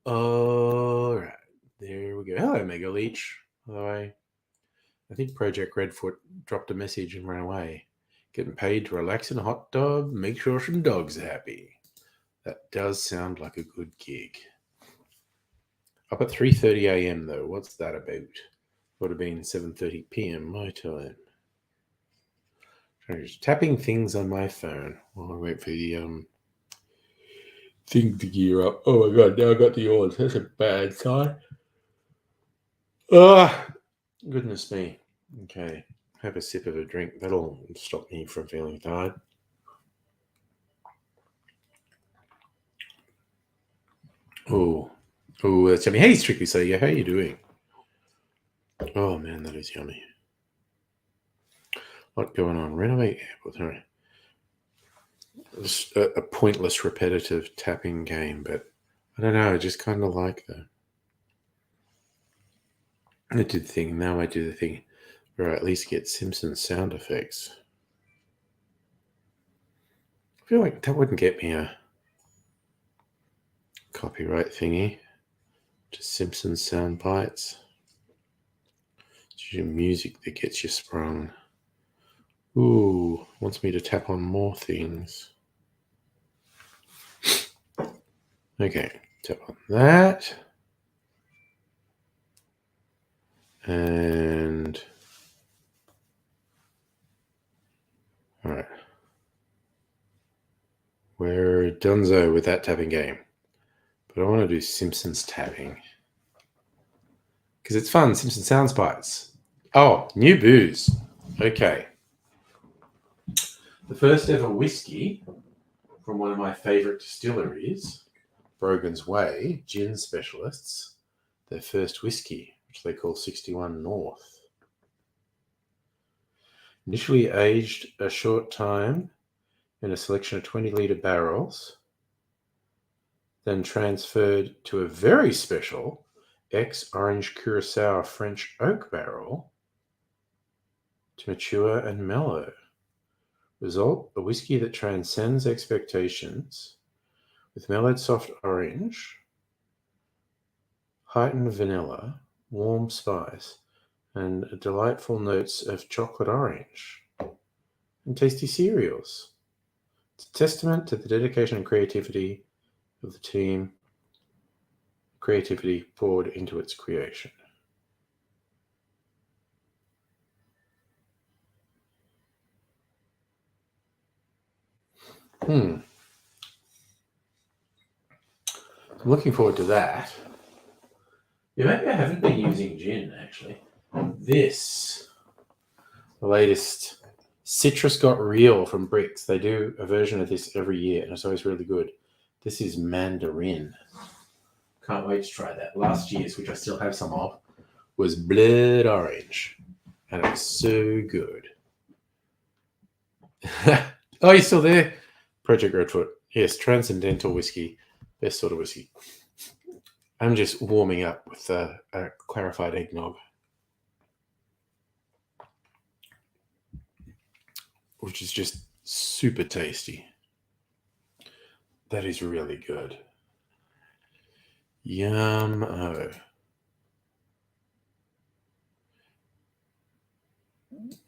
All right, there we go. Hello, Mega Leech. By the way, I think Project Redfoot dropped a message and ran away. Getting paid to relax in a hot tub, make sure some dogs are happy. That does sound like a good gig. Up at 3:30 a.m. though. What's that about? Would have been 7:30 p.m. my time. Just tapping things on my phone while I wait for the thing to gear up. Oh my god! Now I got the yawns. That's a bad sign. Ah, goodness me. Okay, have a sip of a drink. That'll stop me from feeling tired. Oh, that's yummy. Hey, Strictly Sega, how you doing? Oh man, that is yummy. What going on? Renovate airport. All right. It's a pointless, repetitive tapping game, but I don't know. I just kind of like that. I did the thing. Now I do the thing where I at least get Simpsons sound effects. I feel like that wouldn't get me a copyright thingy. Just Simpsons sound bites. It's your music that gets you sprung. Ooh, wants me to tap on more things. Okay, tap on that. And all right. We're donezo with that tapping game. But I want to do Simpsons tapping. Because it's fun. Simpsons sound bites. Oh, new booze. Okay. The first ever whiskey from one of my favorite distilleries, Brogan's Way, gin specialists, their first whiskey, which they call 61 North. Initially aged a short time in a selection of 20-litre barrels, then transferred to a very special ex-Orange Curacao French oak barrel to mature and mellow. Result, a whiskey that transcends expectations with mellowed soft orange, heightened vanilla, warm spice, and delightful notes of chocolate orange and tasty cereals. It's a testament to the dedication and creativity of the team, creativity poured into its creation. I'm looking forward to that. Yeah, maybe I haven't been using gin, actually. This, the latest Citrus Got Real from Bricks. They do a version of this every year, and it's always really good. This is Mandarin. Can't wait to try that. Last year's, which I still have some of, was Blood Orange, and it was so good. Oh, you're still there? Project Redfoot. Yes, transcendental whiskey. Best sort of whiskey. I'm just warming up with a clarified eggnog, which is just super tasty. That is really good. Yum. Oh.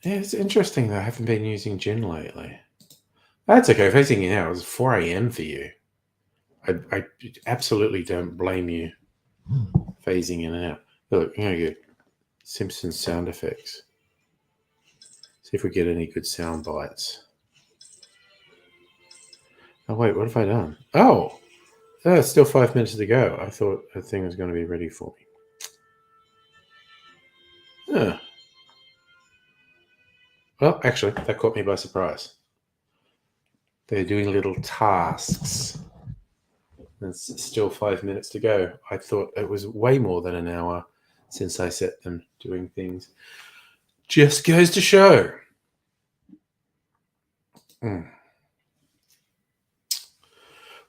Yeah, it's interesting that I haven't been using gin lately. That's okay. Facing you now, it was 4 a.m. for you. I absolutely don't blame you phasing in and out. Look, I'm going to get Simpsons sound effects. See if we get any good sound bites. Oh, wait, what have I done? Oh, it's still 5 minutes to go. I thought the thing was going to be ready for me. Huh. Well, actually, that caught me by surprise. They're doing little tasks. It's still 5 minutes to go. I thought it was way more than an hour since I set them doing things. Just goes to show.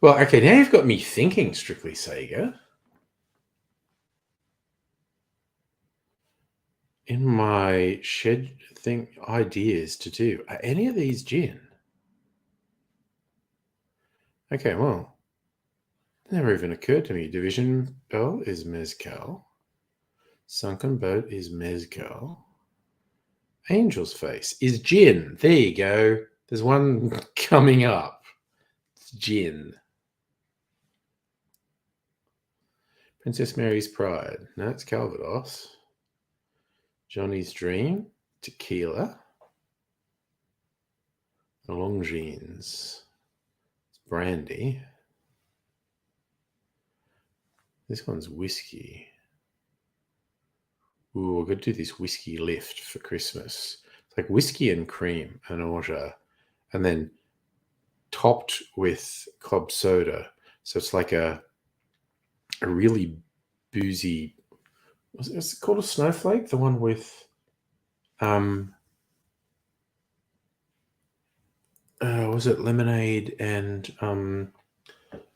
Well, okay, now you've got me thinking, Strictly Sega. In my shed ideas to do, are any of these gin? Okay, well, never even occurred to me. Division Bell is mezcal. Sunken Boat is mezcal. Angel's Face is gin. There you go. There's one coming up. It's gin. Princess Mary's Pride. No, it's Calvados. Johnny's Dream. Tequila. Longines. It's brandy. This one's whiskey. Ooh, we're going to do this whiskey lift for Christmas. It's like whiskey and cream and orgeat, and then topped with club soda. So it's like a really boozy. Is it called a snowflake? The one with was it lemonade and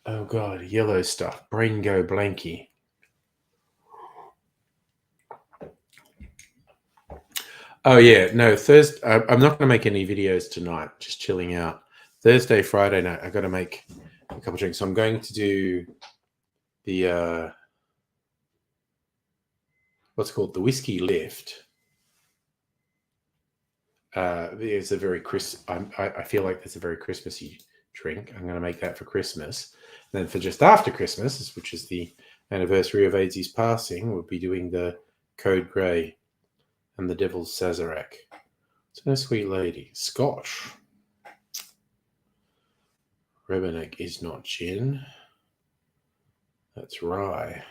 oh god, yellow stuff. Brain go blanky. Oh yeah, no, Thursday. I'm not going to make any videos tonight. Just chilling out. Thursday, Friday night, I got to make a couple of drinks. So I'm going to do the what's it called, the whiskey lift. It's a very I feel like it's a very Christmassy drink. I'm going to make that for Christmas. And then for just after Christmas, which is the anniversary of Aidsy's passing, we'll be doing the Code Grey and the Devil's Sazerac. It's no sweet lady. Scotch. Rebenek is not gin. That's rye.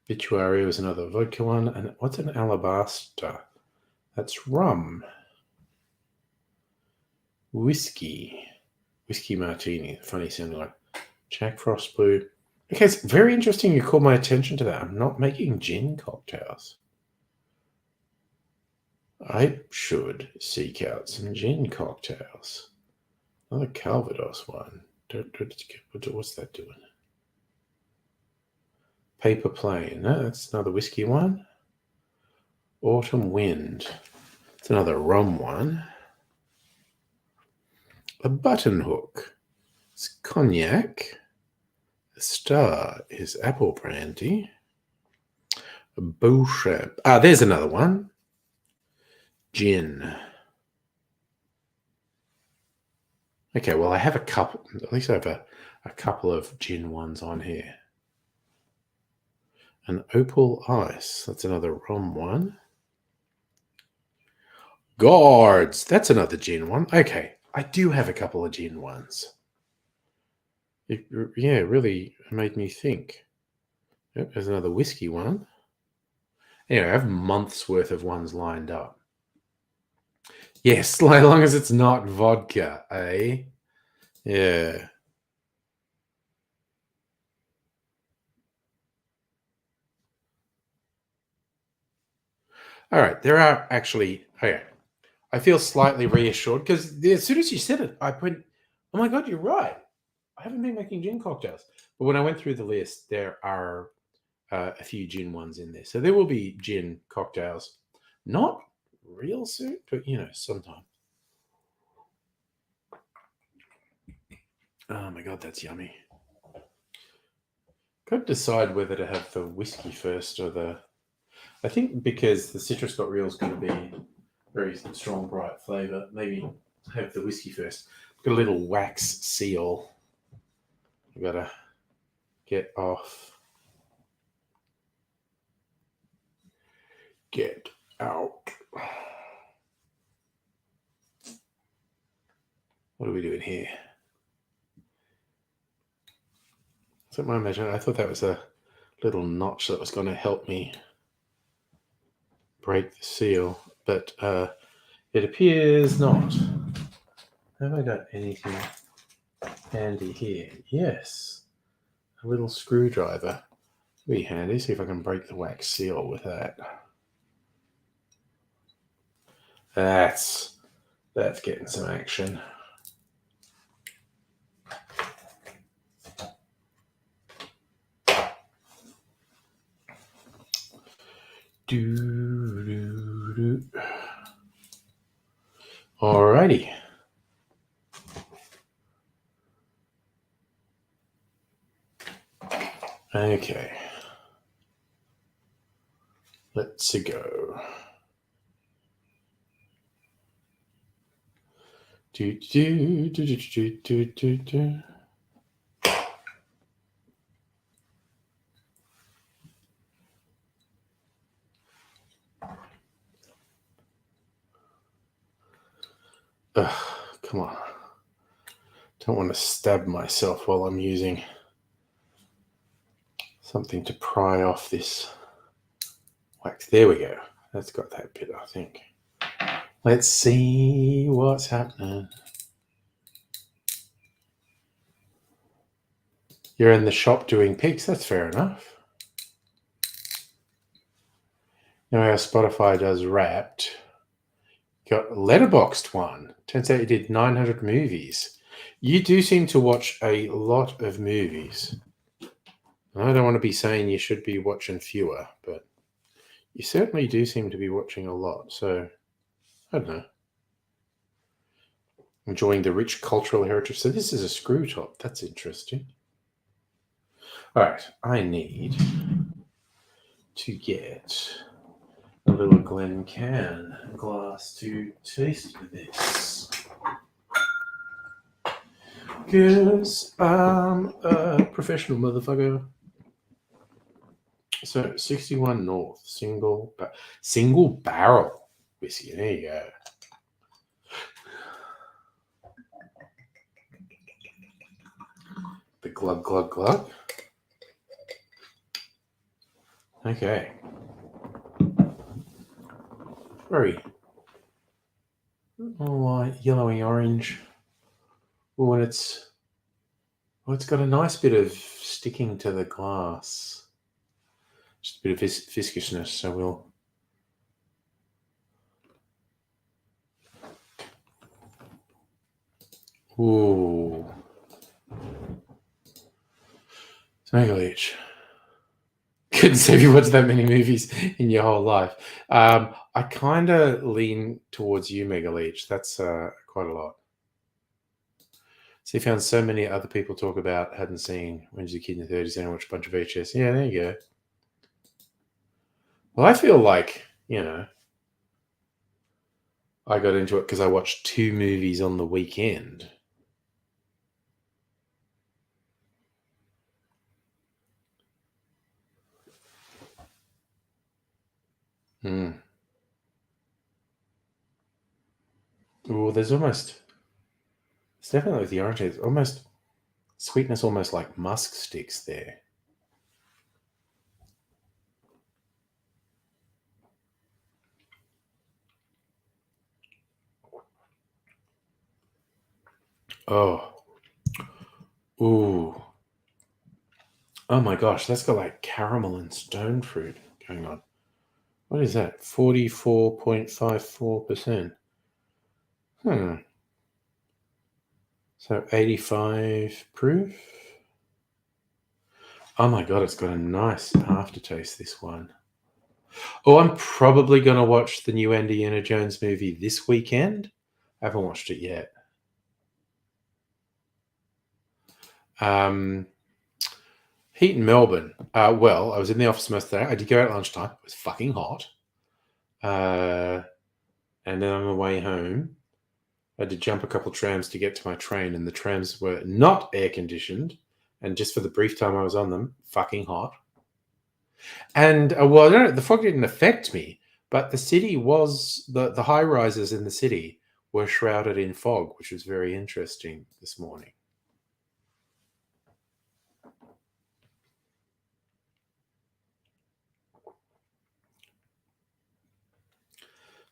Obituary was another vodka one. And what's an alabaster? That's rum. Whiskey. Whiskey martini. Funny sounding like Jack Frost Blue. Okay, it's very interesting you called my attention to that. I'm not making gin cocktails. I should seek out some gin cocktails. Another Calvados one. What's that doing? Paper Plane. No, that's another whiskey one. Autumn Wind. It's another rum one. A Button Hook. It's cognac. The Star is apple brandy. A Beauchamp. There's another one. Gin. Okay, well, I have a couple. At least I have a couple of gin ones on here. An Opal Ice. That's another rum one. Guards. That's another gin one. Okay, I do have a couple of gin ones. It really made me think. Yep, there's another whiskey one. Anyway, I have months worth of ones lined up. Yes, as long as it's not vodka, eh? Yeah. All right, there are actually. Okay, I feel slightly reassured because as soon as you said it, I went, "Oh my god, you're right. I haven't been making gin cocktails." But when I went through the list, there are a few gin ones in there, so there will be gin cocktails. Not real soon, but sometime. Oh my god, that's yummy. Got to decide whether to have the whiskey first or the. I think because the citrus got real is going to be very strong, bright flavour. Maybe have the whiskey first. Got a little wax seal. I gotta get off. Get out. What are we doing here? Is that my measure? I thought that was a little notch that was going to help me break the seal, but it appears not. Have I got anything handy here? Yes, a little screwdriver. Be handy. See if I can break the wax seal with that. That's getting some action. Alrighty. Okay. Let's go. Ugh, come on. Don't want to stab myself while I'm using something to pry off this wax. There we go. That's got that bit, I think. Let's see what's happening. You're in the shop doing pics. That's fair enough. You know how Spotify does Wrapped. Got a letterboxed one. Turns out you did 900 movies. You do seem to watch a lot of movies. I don't want to be saying you should be watching fewer, but you certainly do seem to be watching a lot. So, I don't know. Enjoying the rich cultural heritage. So this is a screw top. That's interesting. All right. I need to get a little Glencairn glass to taste this. Because I'm a professional motherfucker. So 61 North, single barrel whiskey. There you go. The glug, glug, glug. Okay. Very light, yellowy orange. Oh, and it's got a nice bit of sticking to the glass. Just a bit of viscousness, so we'll... Ooh. Smeagol. Couldn't say you watched that many movies in your whole life. I kind of lean towards you, Mega Leech. That's quite a lot. So you found so many other people talk about hadn't seen When You're a Kid in the 30s and watched a bunch of VHS. Yeah, there you go. Well, I feel like, I got into it because I watched 2 movies on the weekend. Mm. Oh, it's definitely with the orange, it's almost sweetness, almost like musk sticks there. Oh. Ooh. Oh my gosh, that's got like caramel and stone fruit going on. What is that? 44.54%. So 85 proof. Oh my god, it's got a nice aftertaste, this one. Oh, I'm probably going to watch the new Indiana Jones movie this weekend. I haven't watched it yet. Heat in Melbourne. Well, I was in the office most of the day. I did go out at lunchtime. It was fucking hot. And then on the way home, I had to jump a couple trams to get to my train, and the trams were not air conditioned. And just for the brief time I was on them, fucking hot. And well, I don't know, the fog didn't affect me, but the city was the high rises in the city were shrouded in fog, which was very interesting this morning.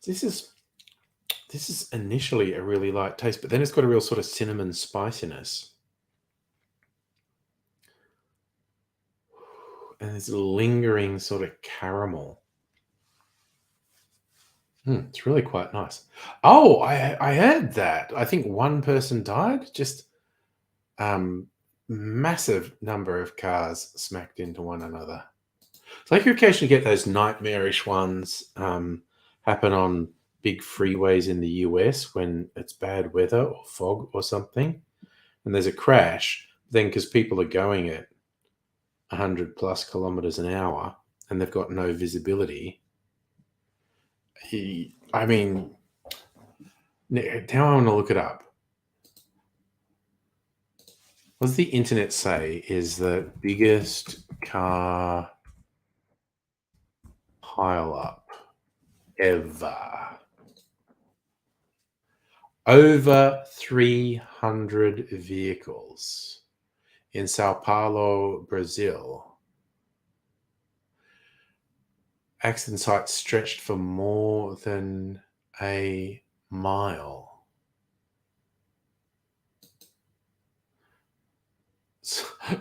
This is initially a really light taste, but then it's got a real sort of cinnamon spiciness. and this lingering sort of caramel. It's really quite nice. Oh, I heard that. I think one person died. Just massive number of cars smacked into one another. It's like you occasionally get those nightmarish ones happen on big freeways in the US when it's bad weather or fog or something, and there's a crash. Then because people are going at 100 plus kilometers an hour and they've got no visibility. I mean, now I want to look it up. What does the internet say is the biggest car pile up ever? Over 300 vehicles in Sao Paulo, Brazil. Accident site stretched for more than a mile.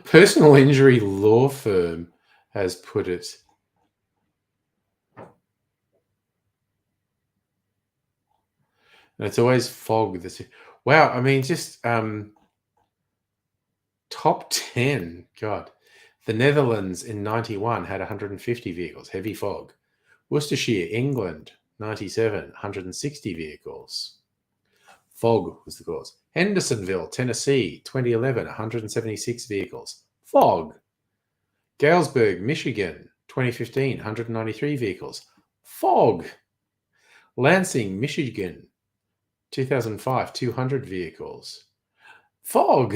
Personal injury law firm has put it. And it's always fog. Wow. I mean, just top 10. God. The Netherlands in 91 had 150 vehicles, heavy fog. Worcestershire, England, 97, 160 vehicles. Fog was the cause. Hendersonville, Tennessee, 2011, 176 vehicles. Fog. Galesburg, Michigan, 2015, 193 vehicles. Fog. Lansing, Michigan, 2005, 200 vehicles. Fog.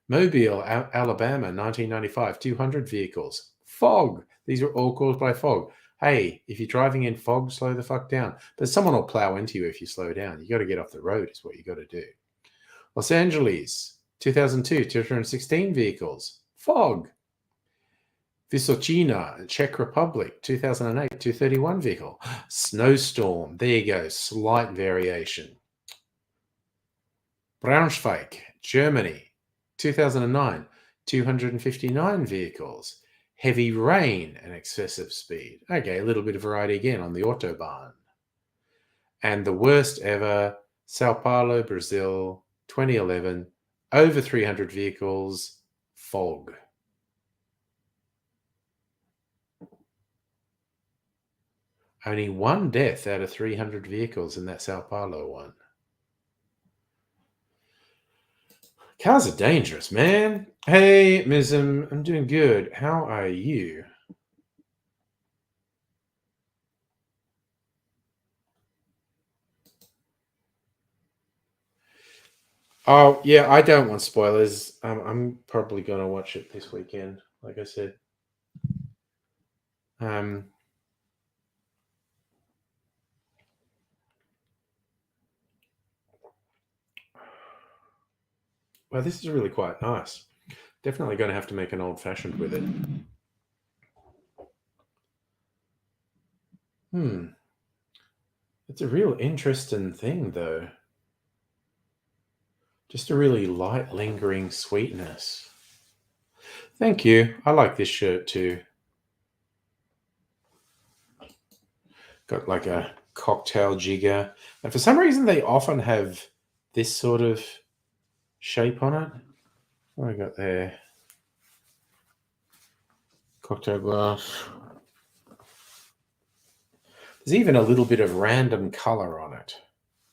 Mobile, Alabama, 1995, 200 vehicles. Fog. These are all caused by fog. Hey, if you're driving in fog, slow the fuck down. But someone will plow into you if you slow down. You got to get off the road is what you got to do. Los Angeles, 2002, 216 vehicles. Fog. Vysočina, Czech Republic, 2008, 231 vehicle. Snowstorm. There you go. Slight variation. Braunschweig, Germany, 2009, 259 vehicles. Heavy rain and excessive speed. Okay, a little bit of variety again on the Autobahn. And the worst ever, Sao Paulo, Brazil, 2011, over 300 vehicles, fog. Only one death out of 300 vehicles in that Sao Paulo one. Cars are dangerous, man. Hey, Mizm, I'm doing good. How are you? Oh, yeah, I don't want spoilers. I'm probably going to watch it this weekend, like I said. Well, this is really quite nice. Definitely going to have to make an old-fashioned with it. It's a real interesting thing, though. Just a really light, lingering sweetness. Thank you. I like this shirt too. Got like a cocktail jigger. And for some reason, they often have this sort of shape on it. What have I got there? Cocktail glass. There's even a little bit of random color on it.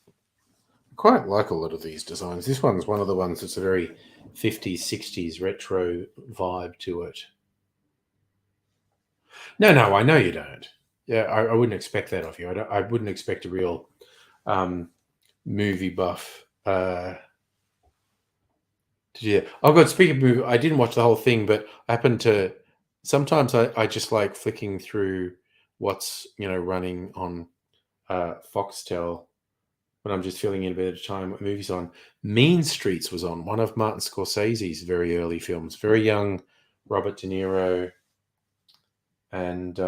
I quite like a lot of these designs. This one's one of the ones that's a very 50s, 60s retro vibe to it. No, I know you don't. Yeah, I wouldn't expect that of you. I wouldn't expect a real movie buff. Oh God, speaking of movie, I didn't watch the whole thing, but I happened to. Sometimes I just like flicking through what's running on Foxtel when I'm just filling in a bit of time what movies on. Mean Streets was on, one of Martin Scorsese's very early films. Very young Robert De Niro and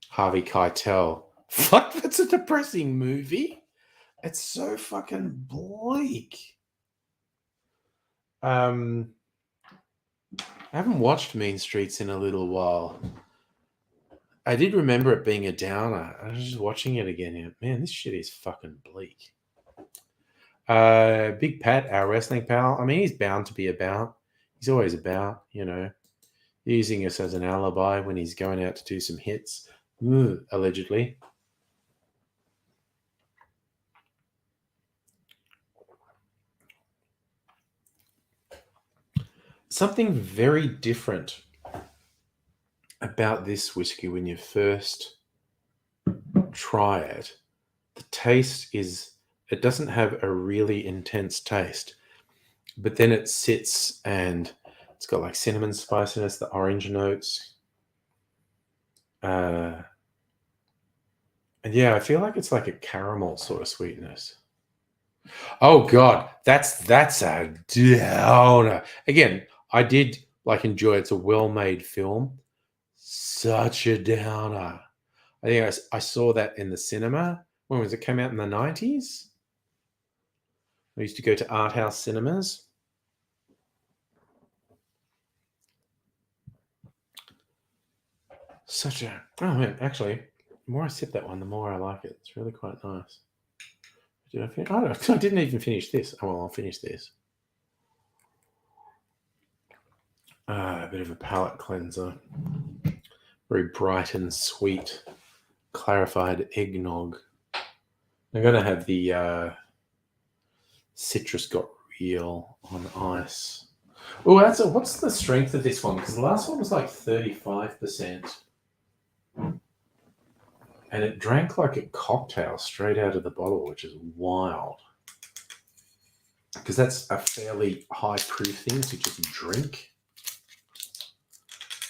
Harvey Keitel. Fuck, that's a depressing movie. It's so fucking bleak. I haven't watched Mean Streets in a little while. I did remember it being a downer. I was just watching it again. And, man, this shit is fucking bleak. Big Pat, our wrestling pal. I mean, he's bound to be about. He's always about, using us as an alibi when he's going out to do some hits, allegedly. Something very different about this whiskey when you first try it. The taste it doesn't have a really intense taste, but then it sits and it's got like cinnamon spiciness, the orange notes. And yeah, I feel like it's like a caramel sort of sweetness. Oh God, that's a downer. Again, I did enjoy it. It's a well-made film. Such a downer. I think I saw that in the cinema. When was it? Came out in the 90s? I used to go to art house cinemas. Oh man, actually, the more I sip that one, the more I like it. It's really quite nice. Did I finish? Oh, I didn't even finish this. Oh, well, I'll finish this. A bit of a palate cleanser. Very bright and sweet, clarified eggnog. I'm going to have the citrus got real on ice. Oh, what's the strength of this one? Because the last one was like 35%. And it drank like a cocktail straight out of the bottle, which is wild. Because that's a fairly high proof thing to just drink.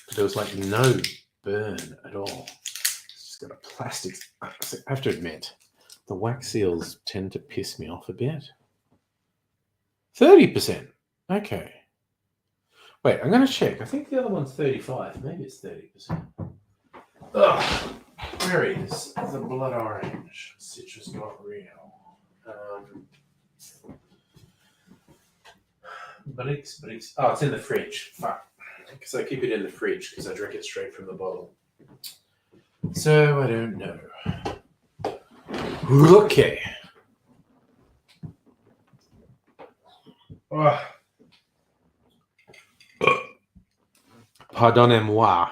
But there was like no burn at all. It's just got a plastic. I have to admit, the wax seals tend to piss me off a bit. 30%. Okay. Wait, I'm going to check. I think the other one's 35. Maybe it's 30%. Ugh. Where is the blood orange? Citrus got real. Bricks. Oh, it's in the fridge. Fuck. Because I keep it in the fridge because I drink it straight from the bottle. So I don't know. Okay. Oh. Pardonnez-moi.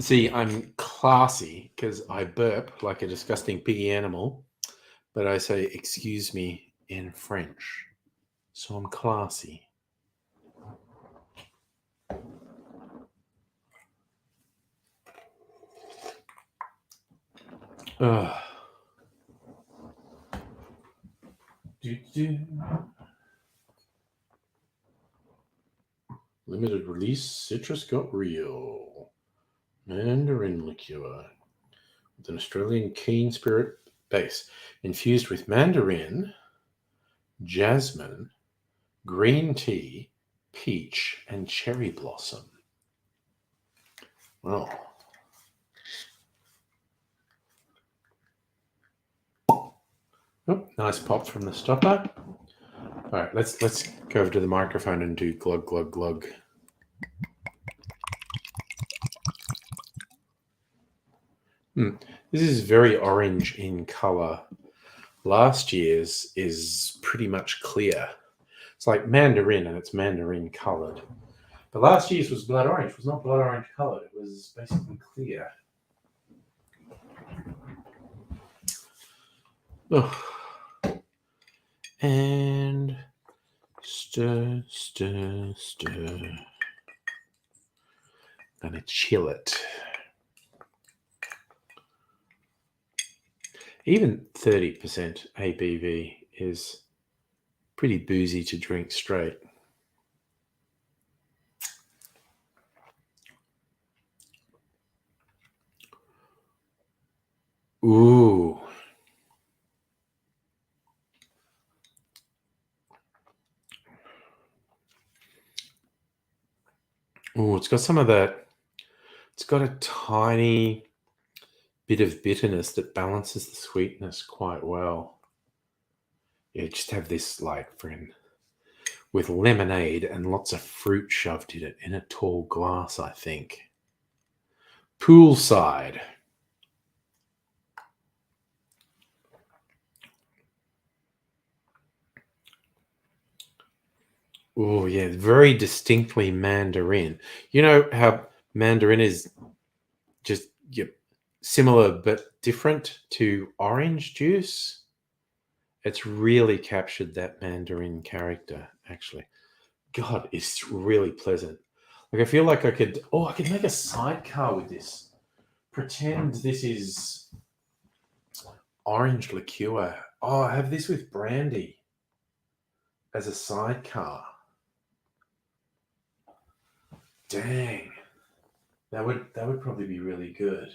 See, I'm classy because I burp like a disgusting piggy animal, but I say excuse me in French. So I'm classy. Ugh. Limited release Citrus Got Real. Mandarin liqueur with an Australian keen spirit base infused with mandarin, jasmine, green tea, peach, and cherry blossom. Well, oh, nice pop from the stopper. All right, let's go over to the microphone and do glug glug glug. This is very orange in color. Last year's is pretty much clear. It's like mandarin and it's mandarin colored. But last year's was blood orange. It was not blood orange colored. It was basically clear. Oh. And stir. Gonna chill it. Even 30% ABV is pretty boozy to drink straight. Ooh. Ooh, it's got some of that. It's got a tiny bit of bitterness that balances the sweetness quite well. Yeah, just have this like friend with lemonade and lots of fruit shoved in it in a tall glass, I think. Poolside. Oh, yeah, very distinctly Mandarin. You know how Mandarin is just similar but different to orange juice? It's really captured that Mandarin character, actually. God, it's really pleasant. Like, I feel like I could make a sidecar with this. Pretend this is orange liqueur. Oh, I have this with brandy as a sidecar. Dang. That would probably be really good.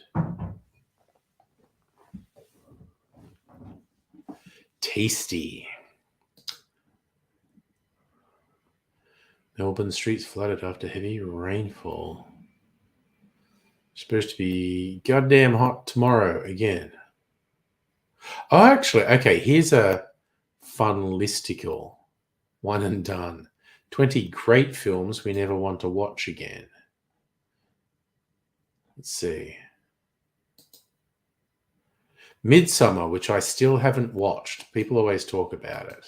Tasty. Melbourne streets flooded after heavy rainfall. Supposed to be goddamn hot tomorrow again. Oh, actually, okay, here's a fun listicle. One and done. 20 great films we never want to watch again. Let's see. Midsummer, which I still haven't watched. People always talk about it.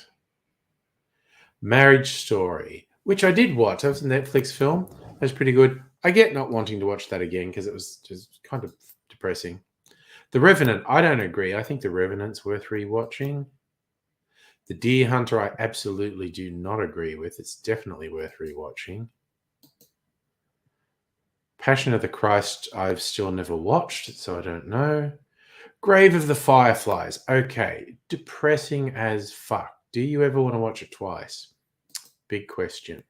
Marriage Story, which I did watch. That was a Netflix film. That was pretty good. I get not wanting to watch that again because it was just kind of depressing. The Revenant, I don't agree. I think The Revenant's worth rewatching. The Deer Hunter, I absolutely do not agree with. It's definitely worth rewatching. Passion of the Christ, I've still never watched, so I don't know. Grave of the Fireflies. Okay, depressing as fuck. Do you ever want to watch it twice? Big question.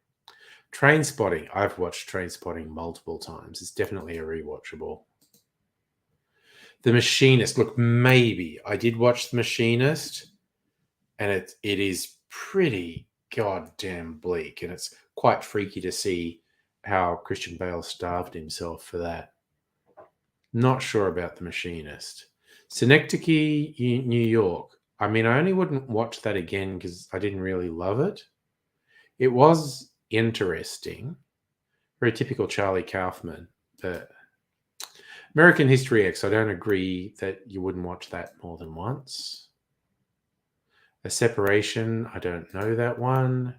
Trainspotting. I've watched Trainspotting multiple times. It's definitely a rewatchable. The Machinist. Look, maybe I did watch The Machinist, and it is pretty goddamn bleak, and it's quite freaky to see how Christian Bale starved himself for that. Not sure about The Machinist. Synecdoche, New York. I mean, I only wouldn't watch that again because I didn't really love it. It was interesting. Very typical Charlie Kaufman. But American History X, I don't agree that you wouldn't watch that more than once. A Separation, I don't know that one.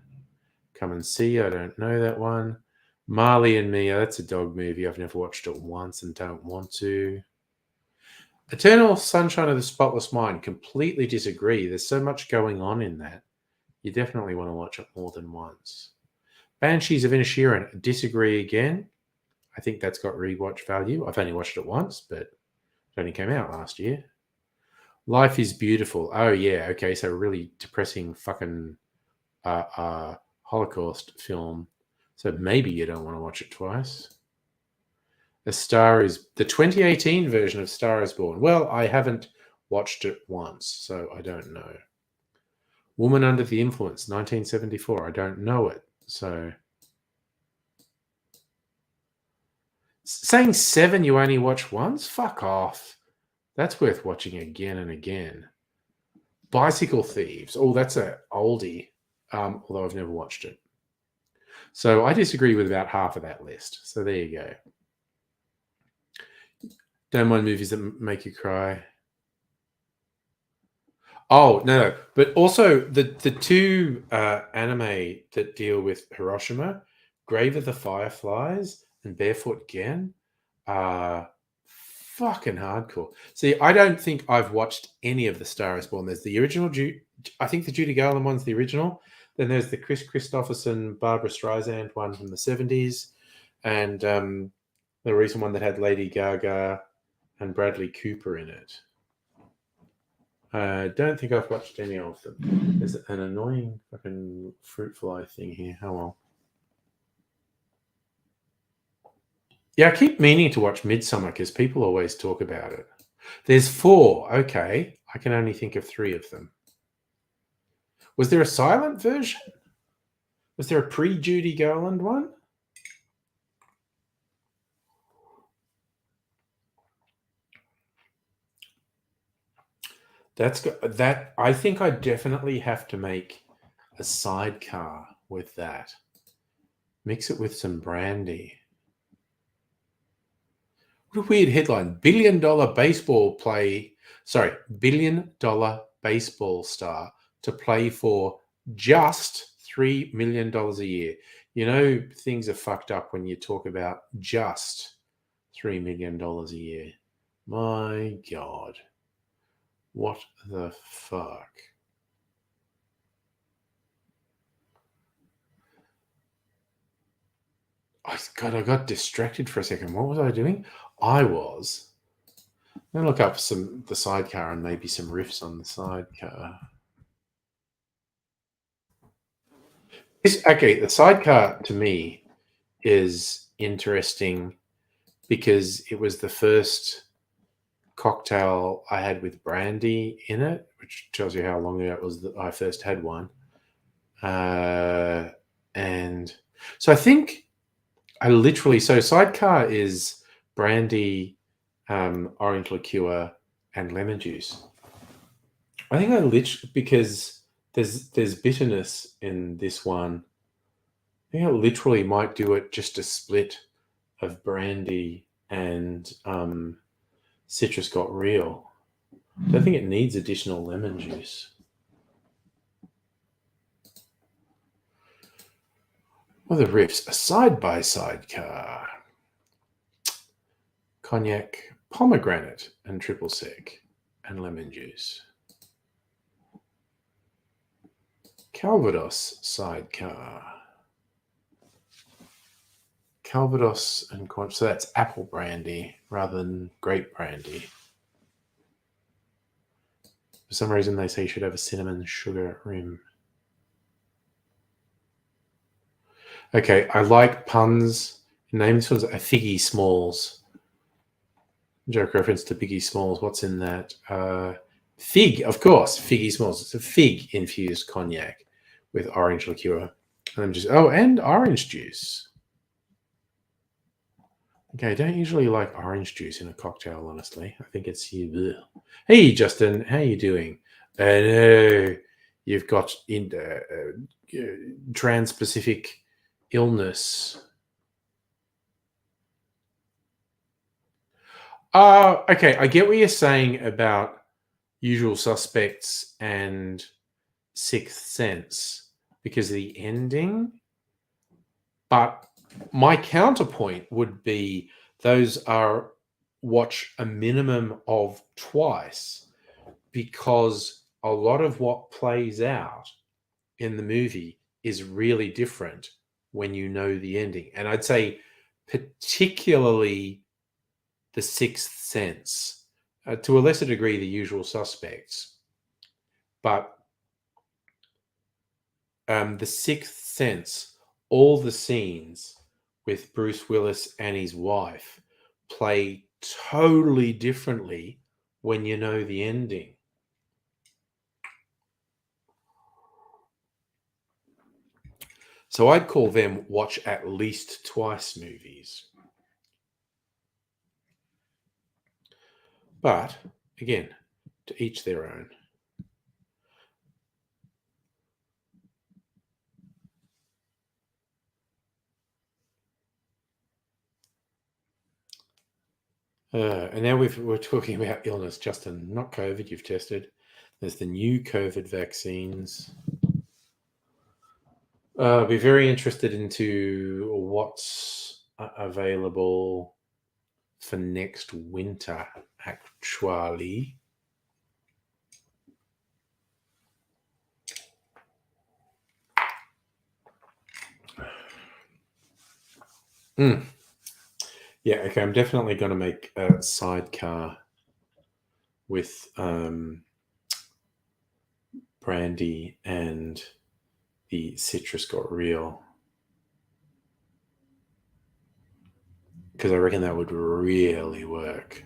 Come and See, I don't know that one. Marley and Me, that's a dog movie. I've never watched it once and don't want to. Eternal Sunshine of the Spotless Mind, completely disagree. There's so much going on in that. You definitely want to watch it more than once. Banshees of Inisherin, disagree again. I think that's got rewatch value. I've only watched it once, but it only came out last year. Life is Beautiful. Oh, yeah. Okay, so a really depressing fucking Holocaust film. So maybe you don't want to watch it twice. The 2018 version of Star is Born. Well, I haven't watched it once, so I don't know. Woman Under the Influence, 1974. I don't know it, so saying 7 you only watch once? Fuck off. That's worth watching again and again. Bicycle Thieves. Oh, that's a oldie, although I've never watched it. So I disagree with about half of that list. So there you go. Don't mind movies that make you cry. Oh, no. But also the two anime that deal with Hiroshima, Grave of the Fireflies and Barefoot Gen, are fucking hardcore. See, I don't think I've watched any of the Star is Born. There's the original, I think the Judy Garland one's the original. Then there's the Chris Christopherson, Barbara Streisand one from the 70s. And the recent one that had Lady Gaga and Bradley Cooper in it. I don't think I've watched any of them. There's an annoying fucking fruit fly thing here. How well. Yeah, I keep meaning to watch Midsummer because people always talk about it. There's 4. Okay. I can only think of 3 of them. Was there a silent version? Was there a pre-Judy Garland one? That's good. That I think I definitely have to make a sidecar with that. Mix it with some brandy. What a weird headline. $1 billion baseball star to play for just $3 million a year. You know, things are fucked up when you talk about just $3 million a year. My God. What the fuck? I got distracted for a second. What was I doing? I was going to look up the sidecar and maybe some riffs on the sidecar. Okay, the sidecar to me is interesting because it was the first cocktail I had with brandy in it, which tells you how long ago it was that I first had one. And so I think so sidecar is brandy, orange liqueur, and lemon juice. I think because there's bitterness in this one. I think I literally might do it just a split of brandy and citrus got real. I don't think it needs additional lemon juice. What are the riffs? A side-by-side car. Cognac, pomegranate, and triple sec, and lemon juice. Calvados sidecar. Calvados and corn. So that's apple brandy rather than grape brandy. For some reason, they say you should have a cinnamon sugar rim. Okay, I like puns. Name this one's a Figgy Smalls. Joke reference to Biggie Smalls. What's in that? Fig, of course. Figgy Smalls. It's a fig infused cognac with orange liqueur. And orange juice. Okay, I don't usually like orange juice in a cocktail, honestly. I think it's you. Hey, Justin, how you doing? I know you've got trans-Pacific illness. Okay, I get what you're saying about Usual Suspects and Sixth Sense because of the ending, but my counterpoint would be those are watch a minimum of twice because a lot of what plays out in the movie is really different when you know the ending. And I'd say particularly The Sixth Sense, to a lesser degree, The Usual Suspects. But The Sixth Sense, all the scenes with Bruce Willis and his wife play totally differently when you know the ending. So I'd call them watch at least twice movies. But again, to each their own. And now we're talking about illness, Justin, not COVID. You've tested. There's the new COVID vaccines. Be very interested into what's available for next winter, actually. Yeah, okay. I'm definitely going to make a sidecar with brandy and the citrus got real. Because I reckon that would really work.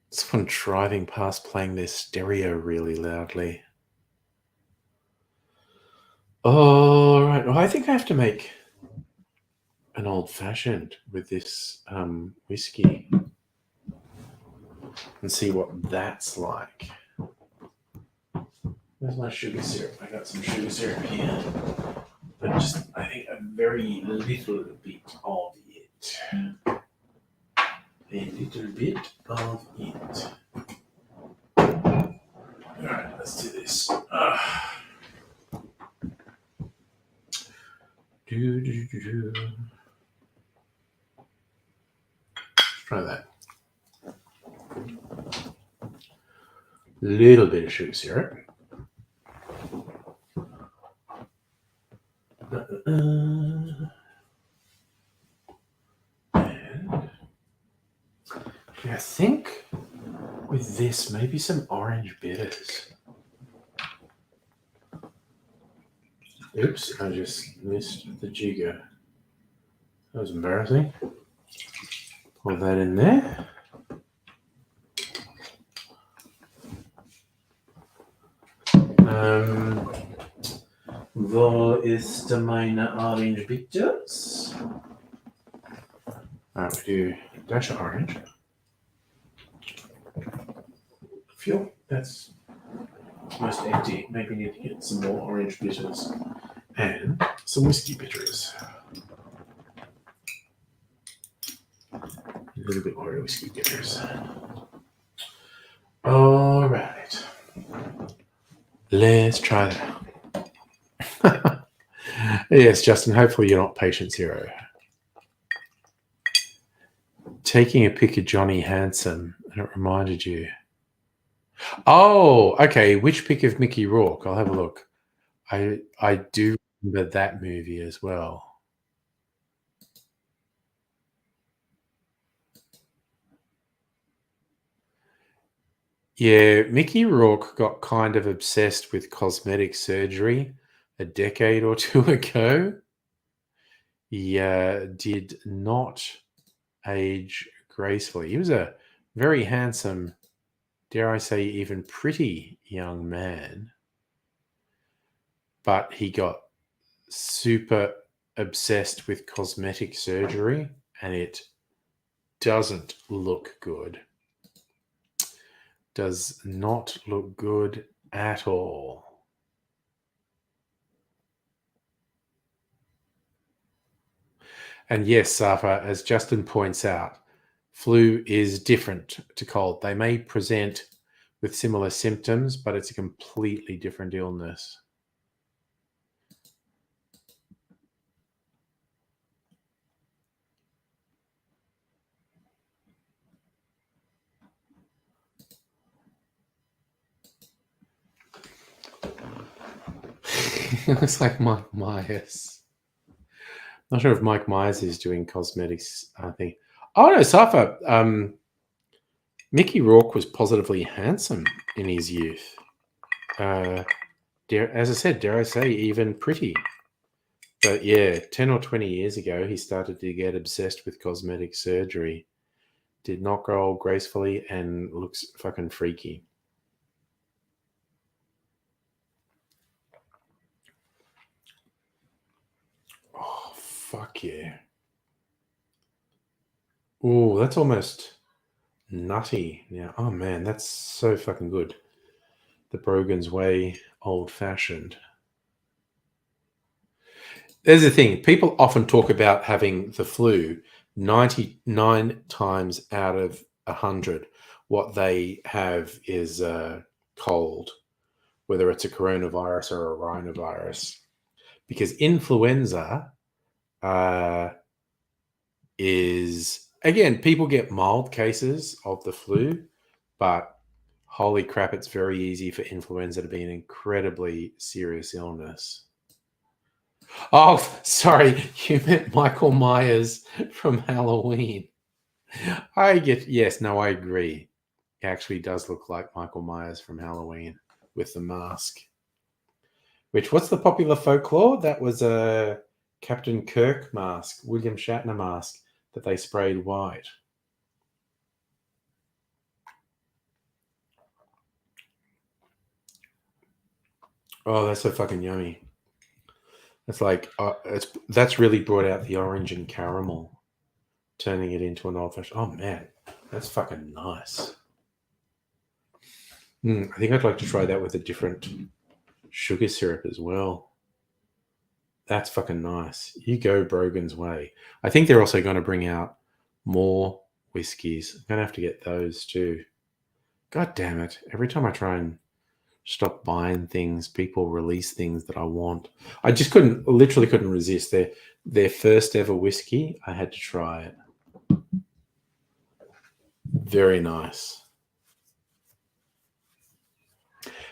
Someone driving past playing their stereo really loudly. All right. Well, I think I have to make an old fashioned with this whiskey. and see what that's like. Where's my sugar syrup? I got some sugar syrup here. But just, I think, a very little bit of it. A little bit of it. Alright, let's do this. Let's try that. Little bit of sugar syrup. And I think with this, maybe some orange bitters. Oops, I just missed the jigger. That was embarrassing. Pour that in there. Wo ist meine orange bitters? Alright, we do a dash of orange. I feel that's almost empty. Maybe need to get some more orange bitters and some whiskey bitters. A little bit more whiskey bitters. All right, let's try that. Yes, Justin. Hopefully, you're not patient zero. Taking a pic of Johnny Handsome, and it reminded you. Oh, okay. Which pic of Mickey Rourke? I'll have a look. I do remember that movie as well. Yeah, Mickey Rourke got kind of obsessed with cosmetic surgery a decade or two ago. He did not age gracefully. He was a very handsome, dare I say, even pretty young man. But he got super obsessed with cosmetic surgery, and it doesn't look good. Does not look good at all. And yes, Safa, as Justin points out, flu is different to cold. They may present with similar symptoms, but it's a completely different illness. It looks like Mike Myers. Not sure if Mike Myers is doing cosmetics, I think. Oh, no, Safa. Mickey Rourke was positively handsome in his youth. As I said, dare I say, even pretty. But yeah, 10 or 20 years ago, he started to get obsessed with cosmetic surgery. Did not grow old gracefully and looks fucking freaky. Oh, fuck yeah. Oh, that's almost nutty now. Oh, man, that's so fucking good. The Brogan's Way old-fashioned. There's the thing. People often talk about having the flu. 99 times out of 100, what they have is a cold, whether it's a coronavirus or a rhinovirus. Because influenza is, again, people get mild cases of the flu, but holy crap, it's very easy for influenza to be an incredibly serious illness. Oh, sorry, you meant Michael Myers from Halloween. I agree. He actually does look like Michael Myers from Halloween with the mask. What's the popular folklore? That was a Captain Kirk mask, William Shatner mask that they sprayed white. Oh, that's so fucking yummy. It's like that's really brought out the orange and caramel, turning it into an old fashioned. Oh man, that's fucking nice. I think I'd like to try that with a different sugar syrup as well. That's fucking nice. You go Brogan's way. I think they're also going to bring out more whiskies. I'm going to have to get those too. God damn it. Every time I try and stop buying things, people release things that I want. I just literally couldn't resist. Their first ever whiskey, I had to try it. Very nice.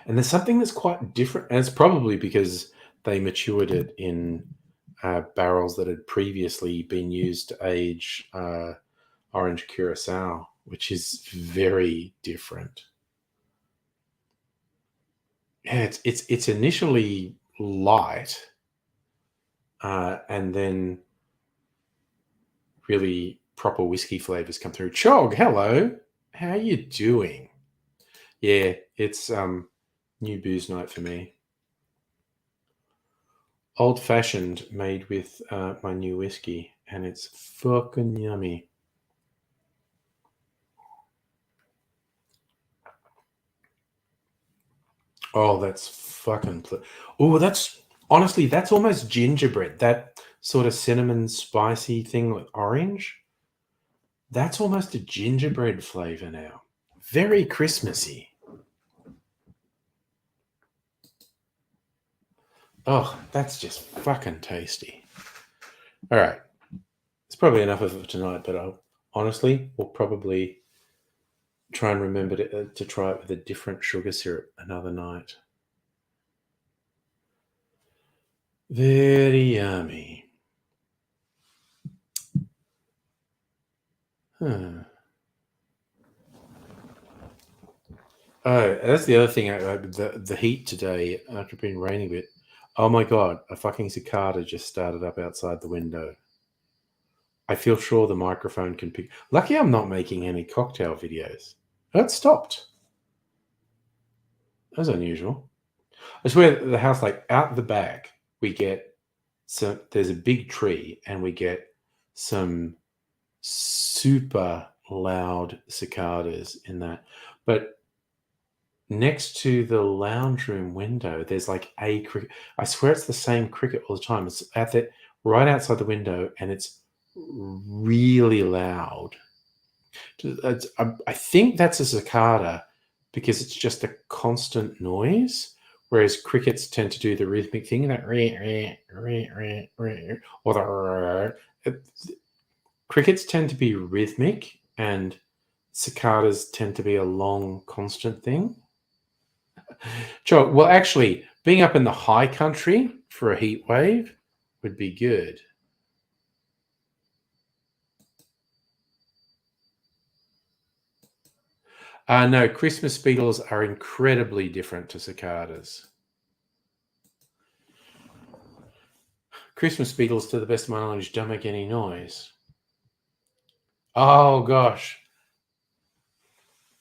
And there's something that's quite different, and it's probably because they matured it in barrels that had previously been used to age orange curacao, which is very different. Yeah, it's initially light, and then really proper whiskey flavors come through. Chog, hello, how you doing? Yeah, it's new booze night for me. Old fashioned, made with my new whiskey, and it's fucking yummy. Oh, that's fucking. Oh, that's honestly, that's almost gingerbread. That sort of cinnamon spicy thing with orange. That's almost a gingerbread flavor now. Very Christmassy. Oh, that's just fucking tasty. All right. It's probably enough of it tonight, but honestly, we'll probably try and remember to try it with a different sugar syrup another night. Very yummy. Huh. Oh, that's the other thing. The heat today, after it being raining a bit. Oh my god, a fucking cicada just started up outside the window. I feel sure the microphone can pick. Lucky I'm not making any cocktail videos. That stopped. That's unusual. I swear the house, like out the back, we get there's a big tree and we get some super loud cicadas in that. But next to the lounge room window, there's like a cricket. I swear it's the same cricket all the time. It's at the right outside the window and it's really loud. I think that's a cicada because it's just a constant noise, whereas crickets tend to do the rhythmic thing that or crickets tend to be rhythmic and cicadas tend to be a long constant thing. Sure. Well, actually, being up in the high country for a heat wave would be good. No, Christmas beetles are incredibly different to cicadas. Christmas beetles, to the best of my knowledge, don't make any noise. Oh, gosh.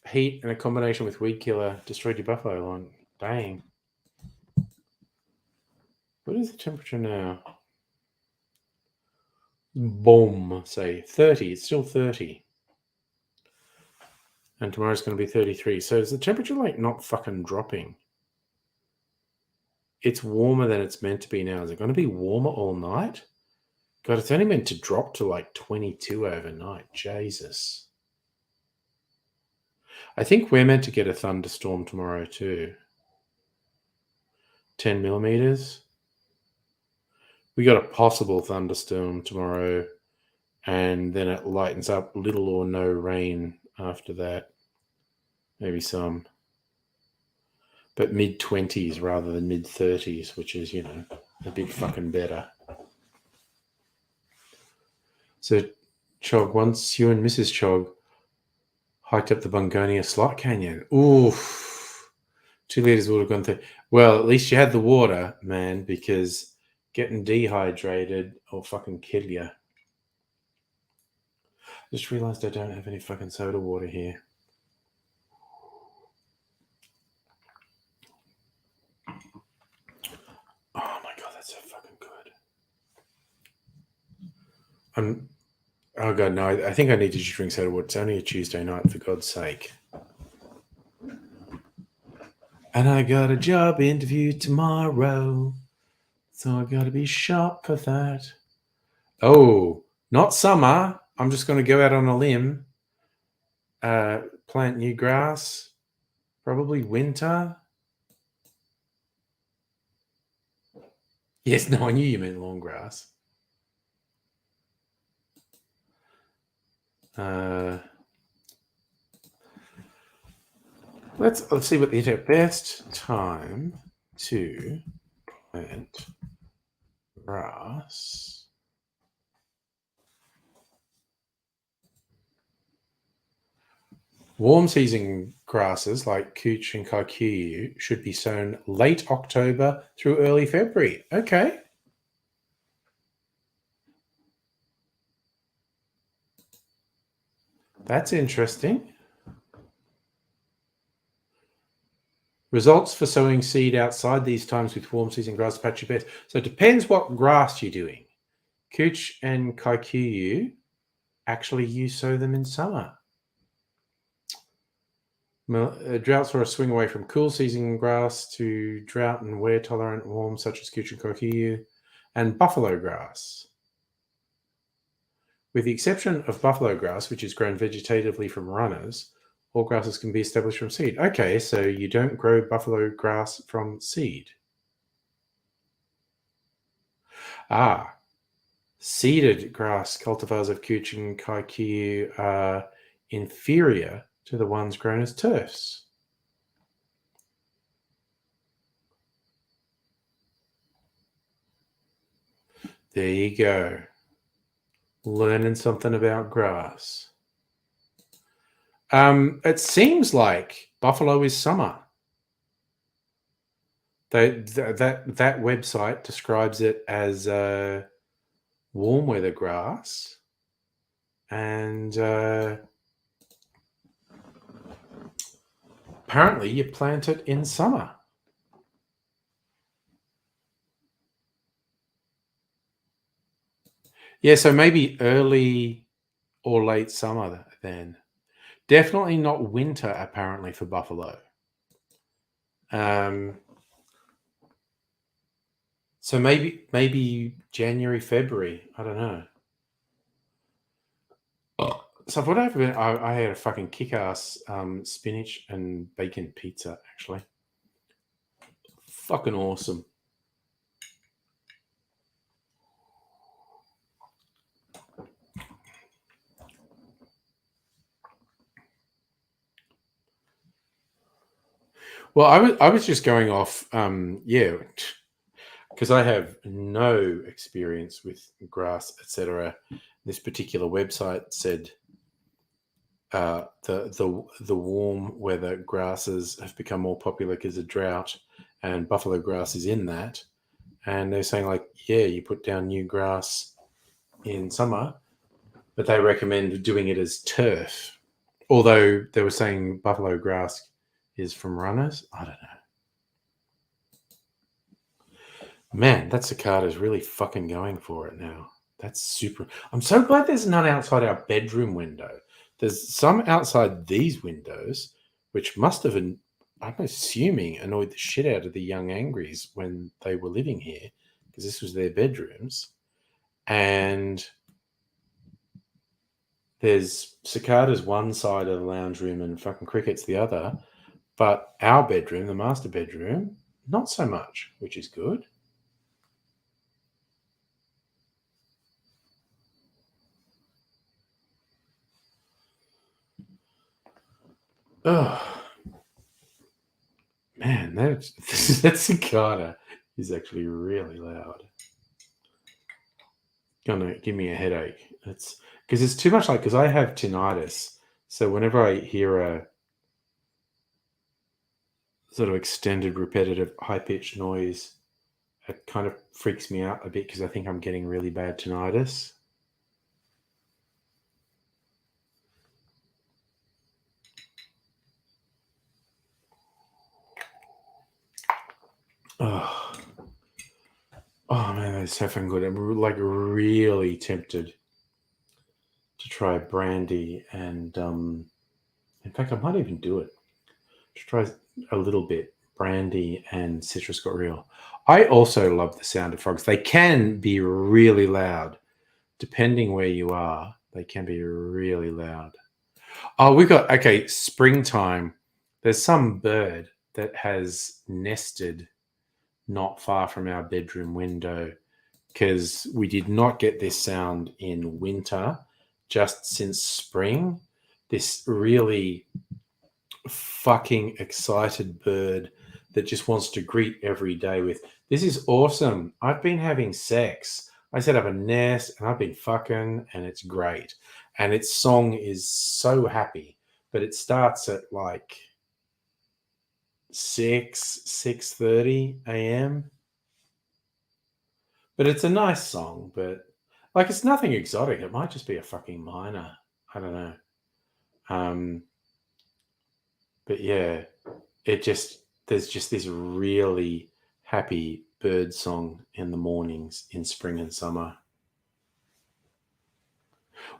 Heat and a combination with weed killer destroyed your buffalo line. Dang. What is the temperature now? Boom, say 30. It's still 30. And tomorrow's going to be 33. So is the temperature like not fucking dropping? It's warmer than it's meant to be now. Is it going to be warmer all night? God, it's only meant to drop to like 22 overnight. Jesus. I think we're meant to get a thunderstorm tomorrow too. 10 millimeters. We got a possible thunderstorm tomorrow, and then it lightens up, little or no rain after that. Maybe some. But mid-20s rather than mid-30s, which is, a bit fucking better. So, Chog, once you and Mrs. Chog hiked up the Bungonia Slot Canyon, oof, 2 liters would have gone through. Well, at least you had the water, man, because getting dehydrated will fucking kill you. Just realized I don't have any fucking soda water here. Oh my god, that's so fucking good. Oh god, no, I think I need to just drink soda water. It's only a Tuesday night, for God's sake. And I got a job interview tomorrow, so I gotta be sharp for that. Oh, not summer. I'm just going to go out on a limb. Plant new grass. Probably winter. Yes, no, I knew you meant long grass. Let's see what the best time to plant grass. Warm season grasses like couch and kikuyu should be sown late October through early February. Okay. That's interesting. Results for sowing seed outside these times with warm season grass patchy best. So it depends what grass you're doing. Couch and kikuyu, actually you sow them in summer. Droughts are a swing away from cool season grass to drought and wear tolerant warm such as couch and kikuyu and buffalo grass. With the exception of buffalo grass, which is grown vegetatively from runners, all grasses can be established from seed. Okay, so you don't grow buffalo grass from seed. Seeded grass cultivars of couch and kikuyu are inferior to the ones grown as turfs. There you go. Learning something about grass. It seems like buffalo is summer. That website describes it as warm weather grass, and apparently you plant it in summer. Yeah, so maybe early or late summer then. Definitely not winter, apparently, for buffalo. So maybe January, February. I don't know. So what happened? I had a fucking kick-ass spinach and bacon pizza, actually. Fucking awesome. Well, I was just going off, because I have no experience with grass, etc. This particular website said the warm weather grasses have become more popular because of drought, and buffalo grass is in that. And they're saying like, yeah, you put down new grass in summer, but they recommend doing it as turf. Although they were saying buffalo grass is from runners. I don't know. Man, that cicada's really fucking going for it now. That's super. I'm so glad there's none outside our bedroom window. There's some outside these windows, which must have, I'm assuming, annoyed the shit out of the young angries when they were living here, because this was their bedrooms. And there's cicadas one side of the lounge room and fucking crickets the other. But our bedroom, the master bedroom, not so much, which is good. Oh, man, that cicada is actually really loud. Gonna give me a headache. It's because it's too much because I have tinnitus. So whenever I hear a sort of extended, repetitive, high pitched noise, it kind of freaks me out a bit because I think I'm getting really bad tinnitus. Oh, oh man, that's so fucking good. I'm like really tempted to try brandy, and in fact, I might even do it. Just try a little bit brandy and citrus got real. I also love the sound of frogs. They can be really loud. Depending where you are, they can be really loud. Oh, we got, okay, springtime. There's some bird that has nested not far from our bedroom window because we did not get this sound in winter, just since spring. This really fucking excited bird that just wants to greet every day with, "This is awesome. I've been having sex. I set up a nest and I've been fucking and it's great." And its song is so happy, but it starts at like 6:30 a.m. But it's a nice song, but like it's nothing exotic. It might just be a fucking minor. I don't know. Um, but yeah, it just, there's just this really happy bird song in the mornings in spring and summer.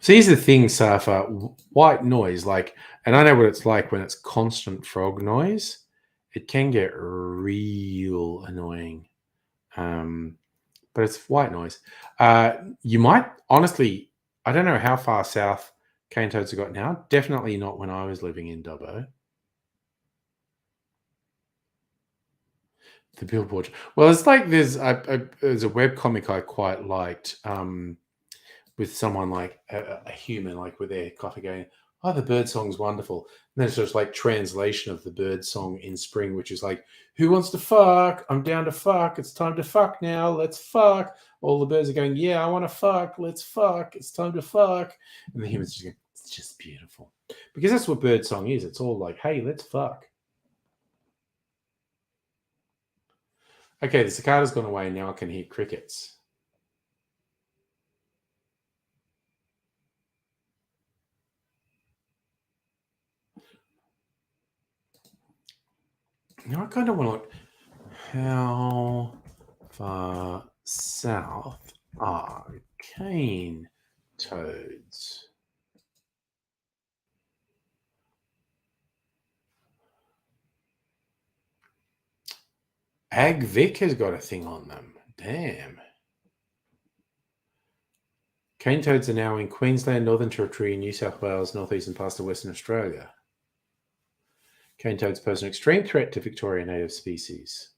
So here's the thing, Safa, white noise, like, and I know what it's like when it's constant frog noise. It can get real annoying. But it's white noise. You might, honestly, I don't know how far south cane toads have got now. Definitely not when I was living in Dubbo. The billboard. Well, it's like there's a web comic I quite liked, with someone like a human, like with their coffee going, "Oh, the bird song's wonderful." And then it's just like translation of the bird song in spring, which is like, "Who wants to fuck? I'm down to fuck. It's time to fuck now. Let's fuck." All the birds are going, "Yeah, I want to fuck. Let's fuck. It's time to fuck." And the humans just go, "It's just beautiful." Because that's what bird song is. It's all like, "Hey, let's fuck." Okay, the cicada's gone away. Now I can hear crickets. Now I kind of want to look. How far south are cane toads? AgVic has got a thing on them. Damn. Cane toads are now in Queensland, Northern Territory, New South Wales, northeastern parts of Western Australia. Cane toads pose an extreme threat to Victoria native species.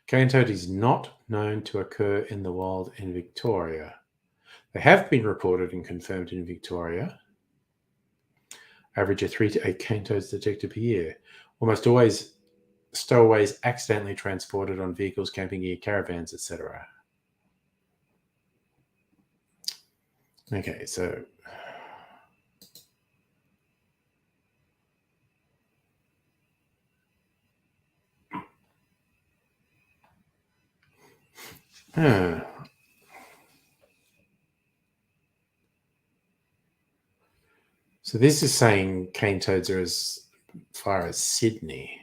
Cane toad is not known to occur in the wild in Victoria. They have been reported and confirmed in Victoria. Average of 3 to 8 cane toads detected per year. Almost always stowaways accidentally transported on vehicles, camping gear, caravans, etc. Okay, so so this is saying cane toads are as far as Sydney.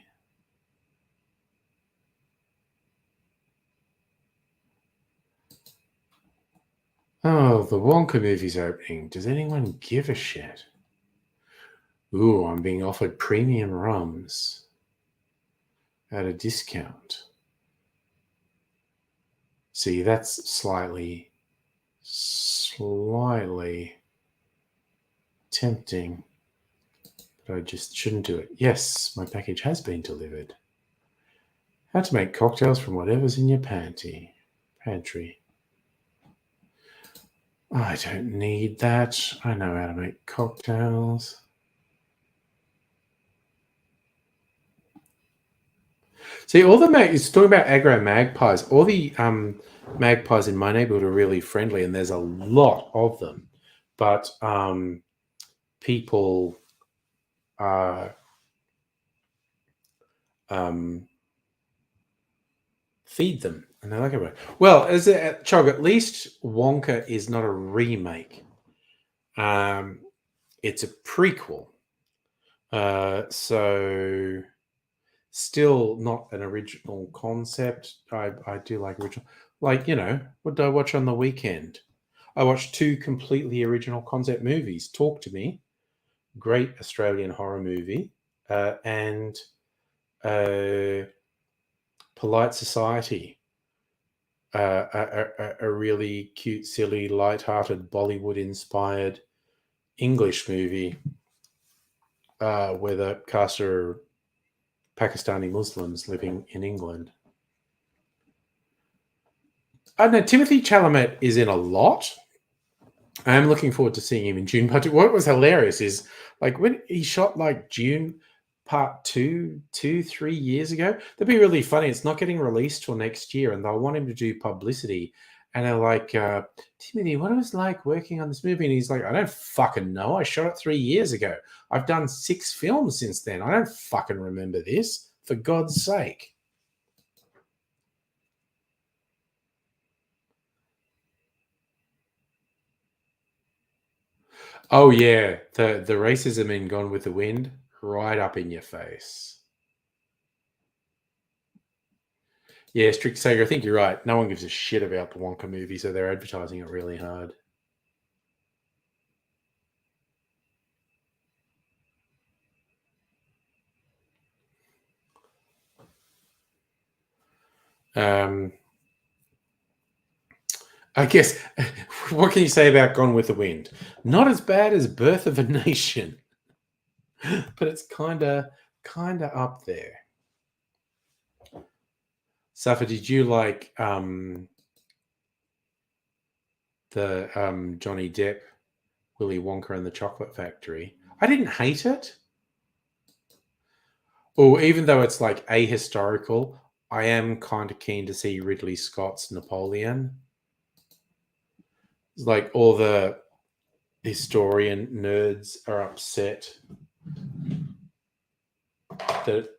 Oh, the Wonka movie's opening. Does anyone give a shit? Ooh, I'm being offered premium rums at a discount. See, that's slightly tempting, but I just shouldn't do it. Yes, my package has been delivered. How to make cocktails from whatever's in your pantry. I don't need that. I know how to make cocktails. See, all the it's talking about aggro magpies. All the magpies in my neighborhood are really friendly, and there's a lot of them. But people feed them, and they like it. Well, as a Chog, at least Wonka is not a remake. It's a prequel. So still not an original concept. I do like original. Like, what do I watch on the weekend? I watched two completely original concept movies. Talk to Me, great Australian horror movie, and uh, Polite Society, a really cute, silly, light-hearted, Bollywood-inspired English movie where the cast are Pakistani Muslims living in England. I don't know. Timothy Chalamet is in a lot. I am looking forward to seeing him in June. But what was hilarious is like when he shot like June Part 3 years ago. That'd be really funny. It's not getting released till next year, and they'll want him to do publicity. And they're like, Timothy, what it was like working on this movie? And he's like, I don't fucking know. I shot it 3 years ago. I've done 6 films since then. I don't fucking remember this. For God's sake. Oh yeah, the racism in Gone with the Wind, right up in your face. Yeah, strict Sager, I think you're right. No one gives a shit about the Wonka movie, so they're advertising it really hard. Um, I guess what can you say about Gone with the Wind? Not as bad as Birth of a Nation, but it's kinda up there. Safa, did you like the Johnny Depp, Willy Wonka and the Chocolate Factory? I didn't hate it. Or even though it's like ahistorical, I am kind of keen to see Ridley Scott's Napoleon. It's like all the historian nerds are upset that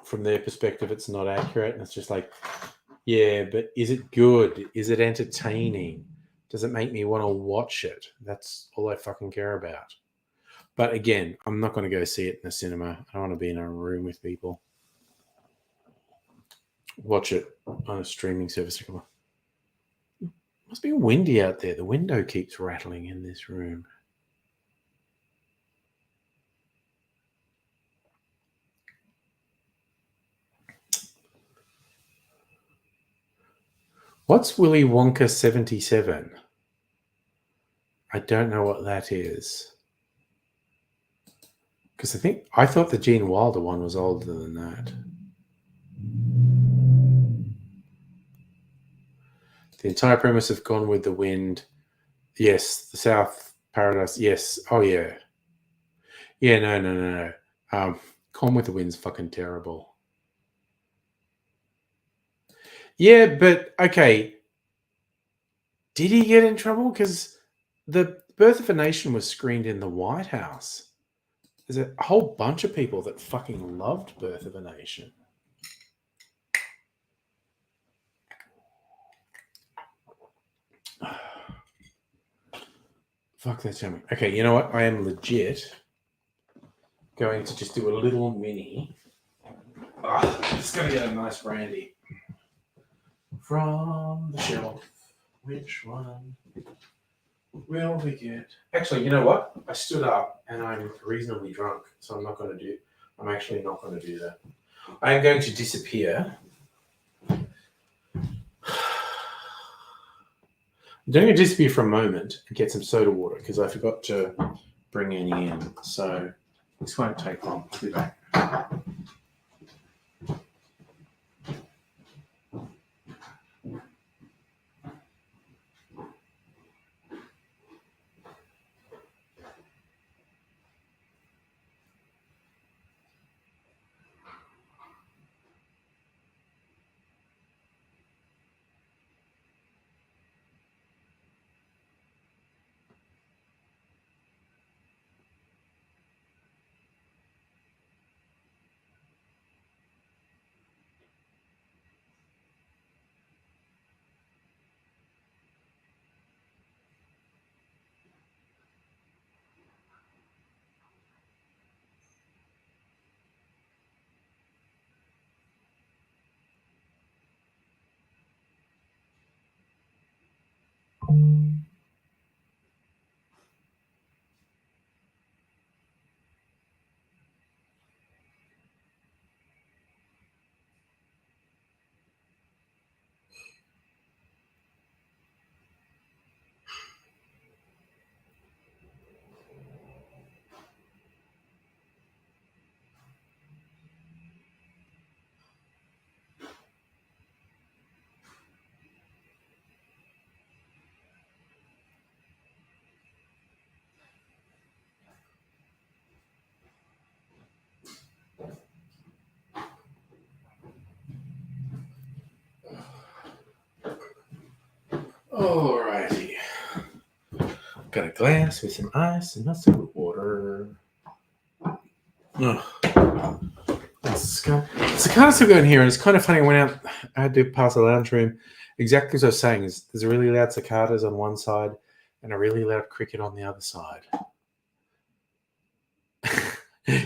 from their perspective it's not accurate, and it's just like, yeah, but is it good? Is it entertaining? Does it make me want to watch it? That's all I fucking care about. But again, I'm not going to go see it in the cinema. I don't want to be in a room with people. Watch it on a streaming service. Must be windy out there. The window keeps rattling in this room. What's Willy Wonka 77? I don't know what that is. Because I thought the Gene Wilder one was older than that. The entire premise of Gone with the Wind. Yes, the South Paradise. Yes. Oh yeah. Yeah. No. Gone with the Wind's fucking terrible. Yeah, but okay. Did he get in trouble? Because the Birth of a Nation was screened in the White House. There's a whole bunch of people that fucking loved Birth of a Nation. Fuck, that's yummy. Okay, you know what? I am legit going to just do a little mini. Just gonna get a nice brandy from the shelf. Which one will we get? Actually, you know what? I stood up and I'm reasonably drunk, so I'm actually not going to do that. I am going to disappear. I'm going to disappear for a moment and get some soda water because I forgot to bring any in. So this won't take long. I'll be back. Alrighty. Got a glass with some ice and not so good water. Oh. Cicadas still going here, and it's kind of funny. I went out, I had to pass the lounge room. Exactly as I was saying, is there's a really loud cicadas on one side and a really loud cricket on the other side.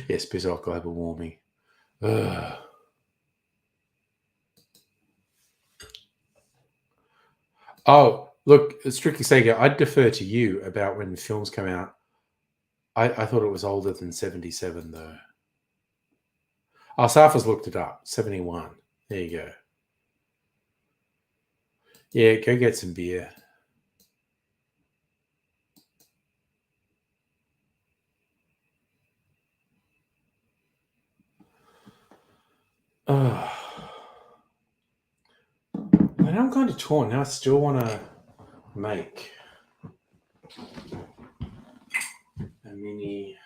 Yes, piss off global warming. Ugh. Oh, look, strictly Sega, I'd defer to you about when films come out. I thought it was older than 77, though. Oh, Safa's looked it up. 71. There you go. Yeah, go get some beer. Oh. And I'm kind of torn. Now I still want to make a mini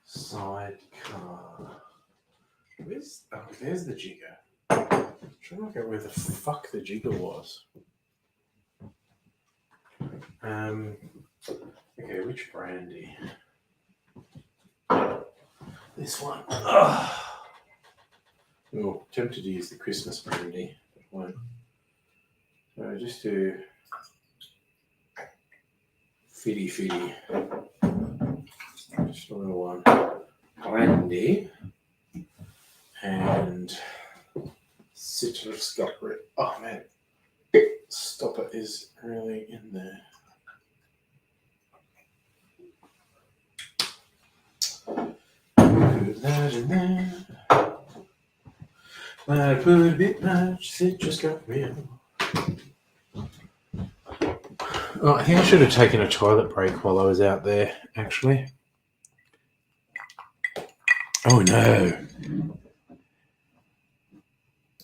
sidecar. There's the jigger. I'm trying to work out where the fuck the jigger was. Okay, which brandy? This one. Ugh. Oh, tempted to use the Christmas brandy, but won't. So just do fitty. Just a little one. Brandy and citrus got rid. Oh man, stopper is really in there. Put that in there. I put a bit much citrus got real. Oh, I think I should have taken a toilet break while I was out there, actually. Oh no.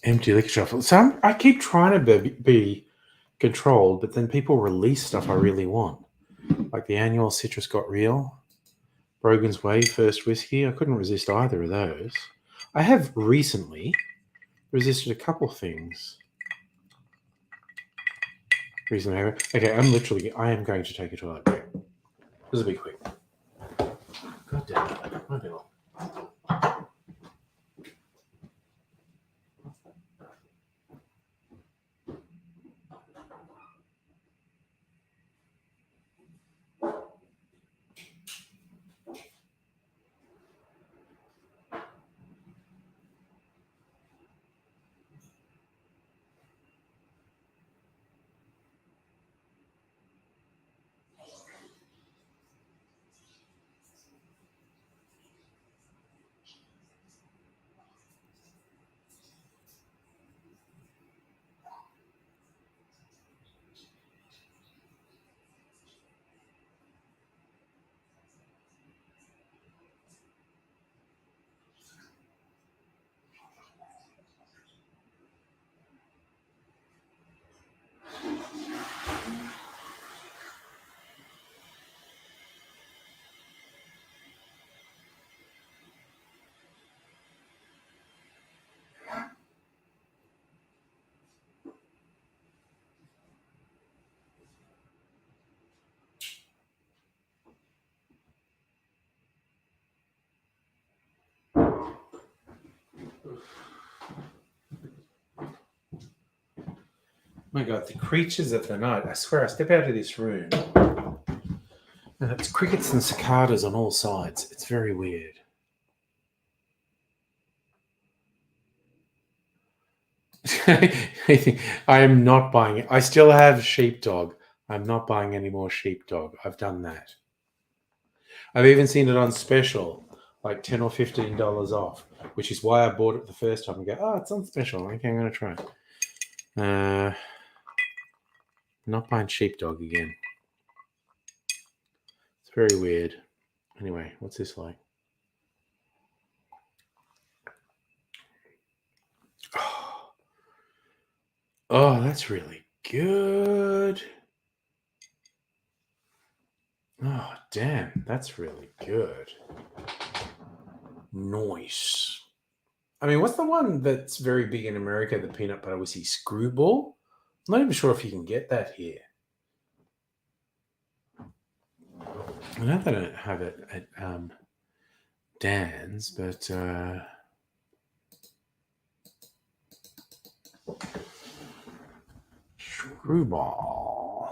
Empty liquor shop. I keep trying to be controlled, but then people release stuff I really want. Like the annual Citrus Got Real, Brogan's Way First Whiskey. I couldn't resist either of those. I have recently resisted a couple things. Recently, okay, I am going to take a toilet break. This will be quick. God damn it. Okay. My God, the creatures of the night. I swear, I step out of this room and it's crickets and cicadas on all sides. It's very weird. I am not buying it. I still have sheepdog. I'm not buying any more sheepdog. I've done that. I've even seen it on special, like $10 or $15 off, which is why I bought it the first time and go, oh, it's on special. Okay, I'm going to try it. Not buying sheepdog again. It's very weird. Anyway, what's this like? Oh, that's really good. Oh, damn, that's really good. Nice. I mean, what's the one that's very big in America, the peanut butter whiskey? Screwball? I'm not even sure if you can get that here. I know they don't have it at Dan's, but Screwball.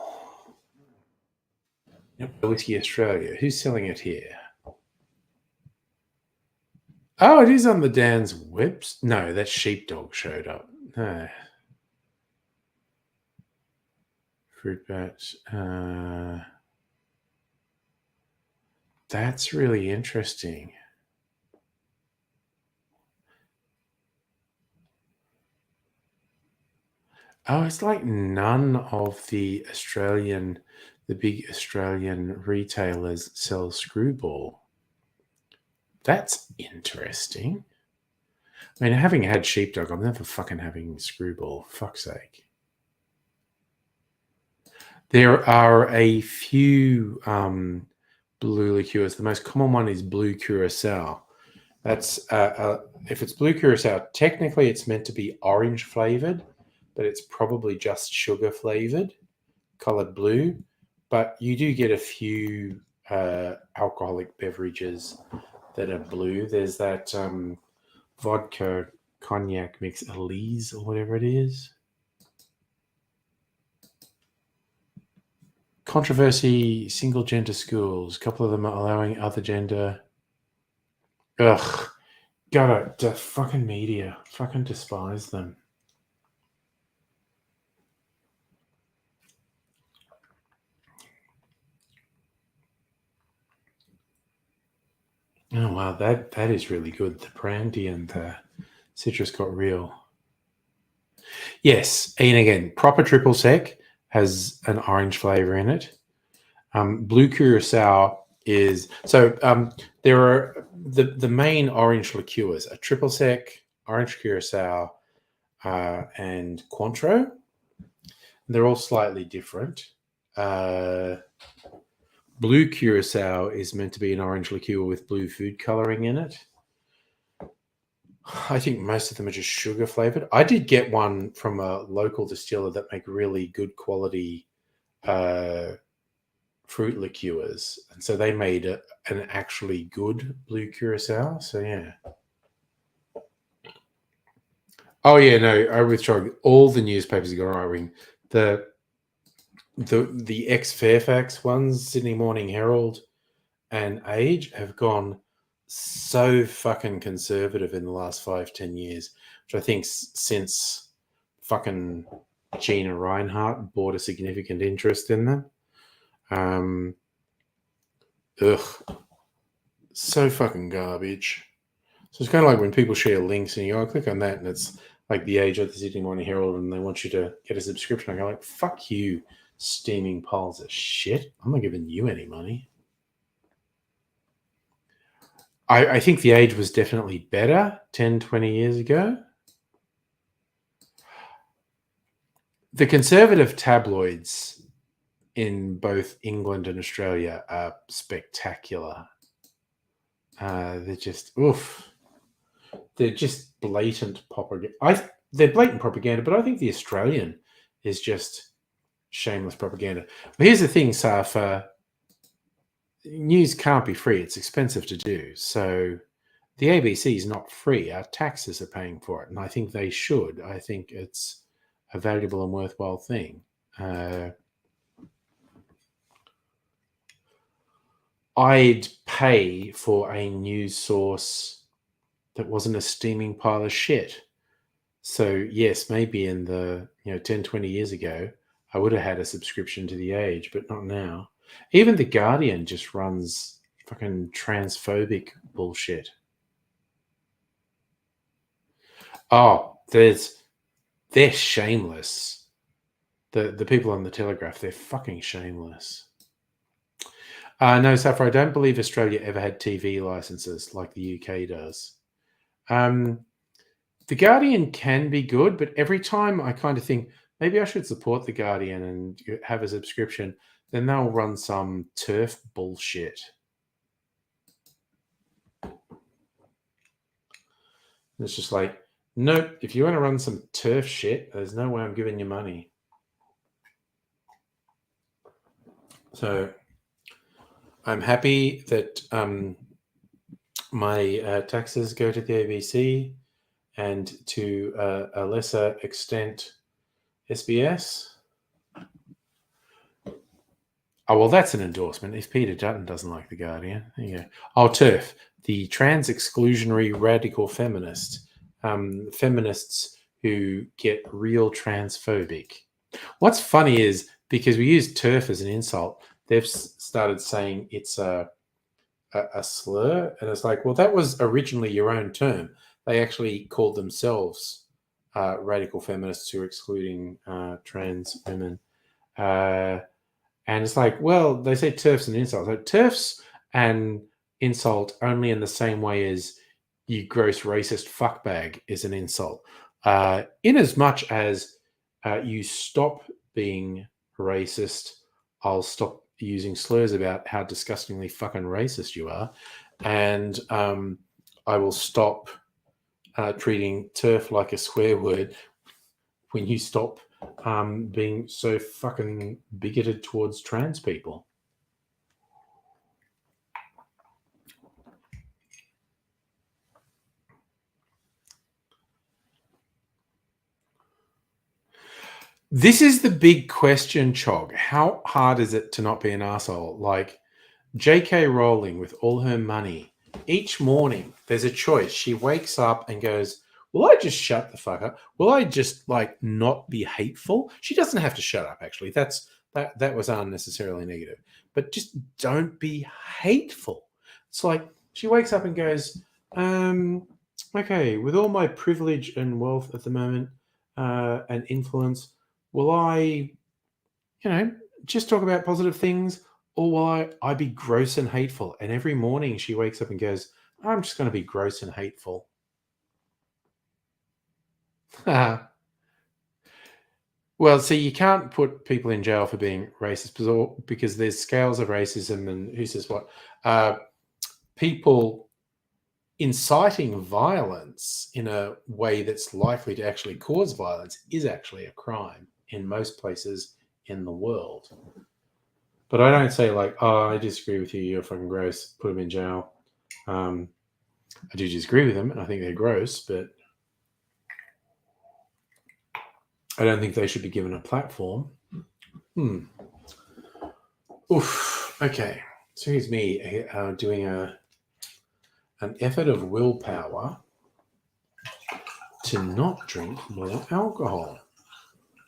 Yep, Whiskey Australia. Who's selling it here? Oh, it is on the Dan's webs. No, that sheepdog showed up. No. Fruit bat. That's really interesting. Oh, it's like none of the big Australian retailers sell Screwball. That's interesting. I mean, having had sheepdog, I'm never fucking having Screwball. Fuck's sake. There are a few blue liqueurs. The most common one is blue curacao. That's if it's blue curacao, technically it's meant to be orange flavored, but it's probably just sugar flavored, colored blue. But you do get a few alcoholic beverages that are blue. There's that vodka cognac mix, Elise or whatever it is. Controversy, single gender schools. A couple of them are allowing other gender. Ugh. Got it. Fucking media. Fucking despise them. Oh wow, that is really good. The brandy and the citrus got real. Yes, and again, proper triple sec has an orange flavor in it. Blue curacao is so. There are the main orange liqueurs: a triple sec, orange curacao, and Cointreau. They're all slightly different. Blue curacao is meant to be an orange liqueur with blue food coloring in it. I think most of them are just sugar flavored. I did get one from a local distiller that make really good quality fruit liqueurs, and so they made an actually good blue curacao. So yeah. Oh yeah, no, I withdraw. All the newspapers got right wing. The ex Fairfax ones, Sydney Morning Herald and Age, have gone so fucking conservative in the last 5-10 years, which I think since fucking Gina Reinhardt bought a significant interest in them. So fucking garbage. So it's kind of like when people share links and you go, click on that, and it's like the Age or the Sydney Morning Herald, and they want you to get a subscription. I go like, fuck you, steaming piles of shit. I'm not giving you any money. I think the Age was definitely better 10, 20 years ago. The conservative tabloids in both England and Australia are spectacular. They're just, oof. They're just blatant propaganda. They're blatant propaganda, but I think the Australian is just shameless propaganda. But here's the thing, Safa. News can't be free. It's expensive to do. So the ABC is not free. Our taxes are paying for it. And I think they should. I think it's a valuable and worthwhile thing. I'd pay for a news source that wasn't a steaming pile of shit. So yes, maybe in the 10, 20 years ago, I would have had a subscription to the Age, but not now. Even the Guardian just runs fucking transphobic bullshit. Oh, they're shameless. The people on the Telegraph, they're fucking shameless. No, Safra, I don't believe Australia ever had TV licenses like the UK does. The Guardian can be good, but every time I kind of think maybe I should support the Guardian and have a subscription, then they'll run some turf bullshit. it's just like, nope, if you want to run some turf shit, there's no way I'm giving you money. So I'm happy that my taxes go to the ABC and to a lesser extent SBS. Oh, well, that's an endorsement. If Peter Dutton doesn't like The Guardian, there you go. Oh, TERF, the trans exclusionary radical feminist. Feminists who get real transphobic. What's funny is because we use TERF as an insult, they've started saying it's a slur. And it's like, well, that was originally your own term. They actually called themselves radical feminists who are excluding trans women. And it's like, well, they say TERF's an insult. So TERF's an insult only in the same way as you gross racist fuckbag is an insult. In as much as you stop being racist, I'll stop using slurs about how disgustingly fucking racist you are. And I will stop treating TERF like a swear word when you stop being so fucking bigoted towards trans people. This is the big question, Chog. How hard is it to not be an asshole? Like J.K. Rowling with all her money, each morning there's a choice. She wakes up and goes, will I just shut the fuck up? Will I just like not be hateful? She doesn't have to shut up, actually. That was unnecessarily negative. But just don't be hateful. It's like she wakes up and goes, okay, with all my privilege and wealth at the moment and influence, will I, just talk about positive things, or will I be gross and hateful? And every morning she wakes up and goes, I'm just going to be gross and hateful. Well, see, you can't put people in jail for being racist because there's scales of racism and who says what. People inciting violence in a way that's likely to actually cause violence is actually a crime in most places in the world. But I don't say like, oh, I disagree with you, you're fucking gross, put them in jail. I do disagree with them, and I think they're gross, but I don't think they should be given a platform. Oof. Okay. So here's me doing an effort of willpower to not drink more alcohol.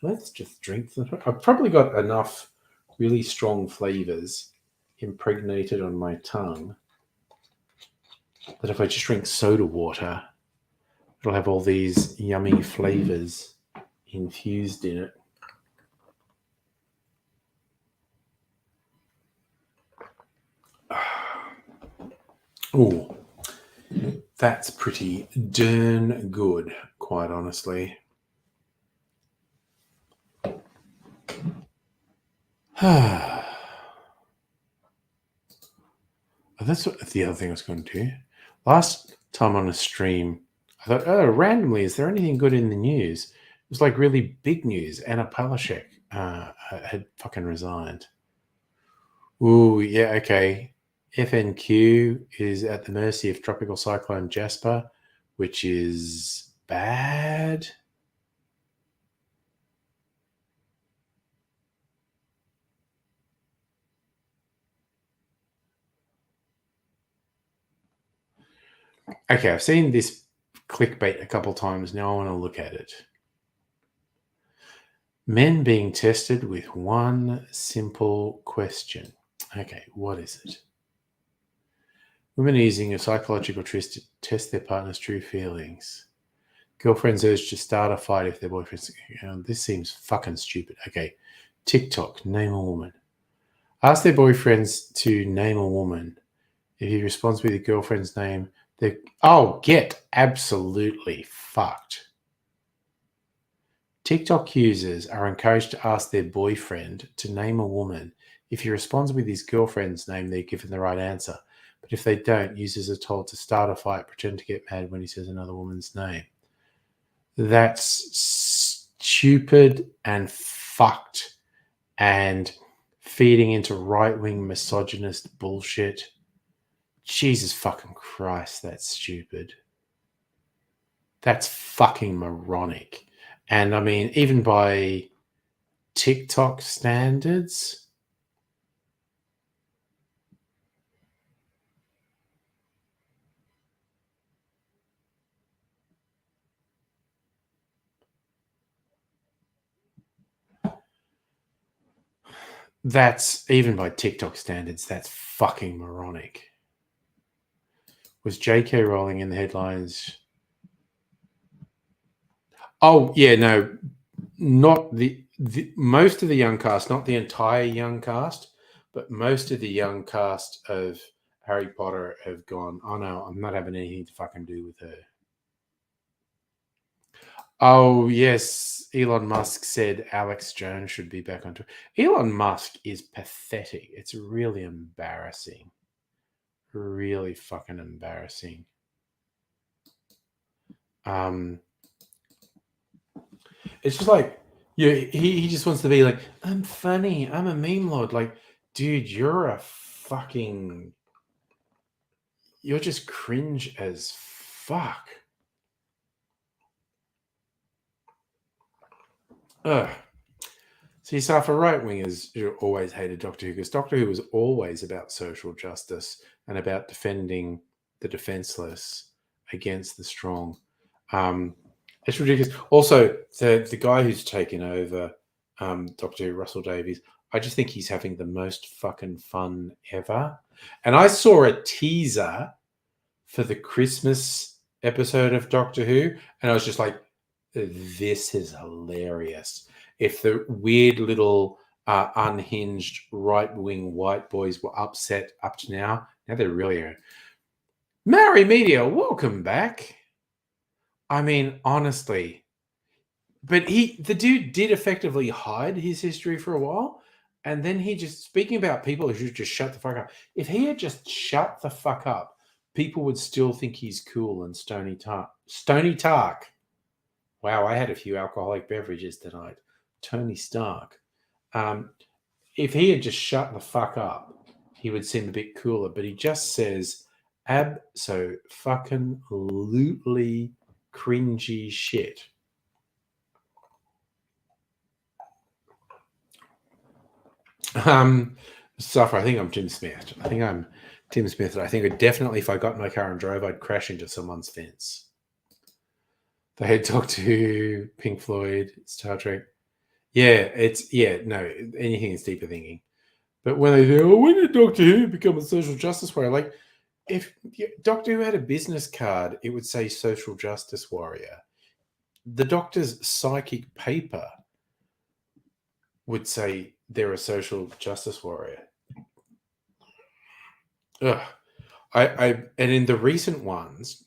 Let's just drink I've probably got enough really strong flavors impregnated on my tongue that if I just drink soda water, it'll have all these yummy flavors infused in it. Oh, that's pretty darn good, quite honestly. That's the other thing I was going to do. Last time on a stream, I thought, oh, randomly, is there anything good in the news? It was like really big news. Anna Palashek had fucking resigned. Ooh, yeah, okay. FNQ is at the mercy of Tropical Cyclone Jasper, which is bad. Okay, I've seen this clickbait a couple times. Now I want to look at it. Men being tested with one simple question. Okay, what is it? Women are using a psychological trick to test their partner's true feelings. Girlfriends urged to start a fight if their boyfriends... this seems fucking stupid. Okay, TikTok, name a woman. Ask their boyfriends to name a woman. If he responds with your girlfriend's name, they're... Oh, get absolutely fucked. TikTok users are encouraged to ask their boyfriend to name a woman. If he responds with his girlfriend's name, they're given the right answer. but if they don't, users are told to start a fight, pretend to get mad when he says another woman's name. That's stupid and fucked and feeding into right-wing misogynist bullshit. Jesus fucking Christ, that's stupid. That's fucking moronic. And I mean, even by TikTok standards, that's fucking moronic. Was J.K. Rowling in the headlines? Oh, yeah, no, not the most of the young cast, not the entire young cast, but most of the young cast of Harry Potter have gone, oh no, I'm not having anything to fucking do with her. Oh, yes, Elon Musk said Alex Jones should be back on Twitter. Elon Musk is pathetic. It's really embarrassing. Really fucking embarrassing. It's just like, he just wants to be like, I'm funny, I'm a meme lord. Like, dude, you're just cringe as fuck. Ugh. See, so for right wingers, you always hated Doctor Who because Doctor Who was always about social justice and about defending the defenseless against the strong. It's ridiculous. Also, the guy who's taken over Doctor Who, Russell Davies, I just think he's having the most fucking fun ever. And I saw a teaser for the Christmas episode of Doctor Who, and I was just like, this is hilarious. If the weird little unhinged right-wing white boys were upset up to now they're really Mary Media, welcome back. I mean, honestly, but the dude did effectively hide his history for a while, and then he just, speaking about people who should just shut the fuck up. If he had just shut the fuck up, people would still think he's cool and Stony Tark. Wow, I had a few alcoholic beverages tonight. Tony Stark. If he had just shut the fuck up, he would seem a bit cooler. But he just says abso-fucking-lutely cringy shit. Suffer. I think I'm Tim Smith. I think definitely, if I got in my car and drove, I'd crash into someone's fence. They had Doctor Who, Pink Floyd, Star Trek. Yeah, anything is deeper thinking. But when they say, when did Doctor Who become a social justice warrior? Like, if Doctor Who had a business card, it would say social justice warrior. The Doctor's psychic paper would say they're a social justice warrior. Ugh. And in the recent ones,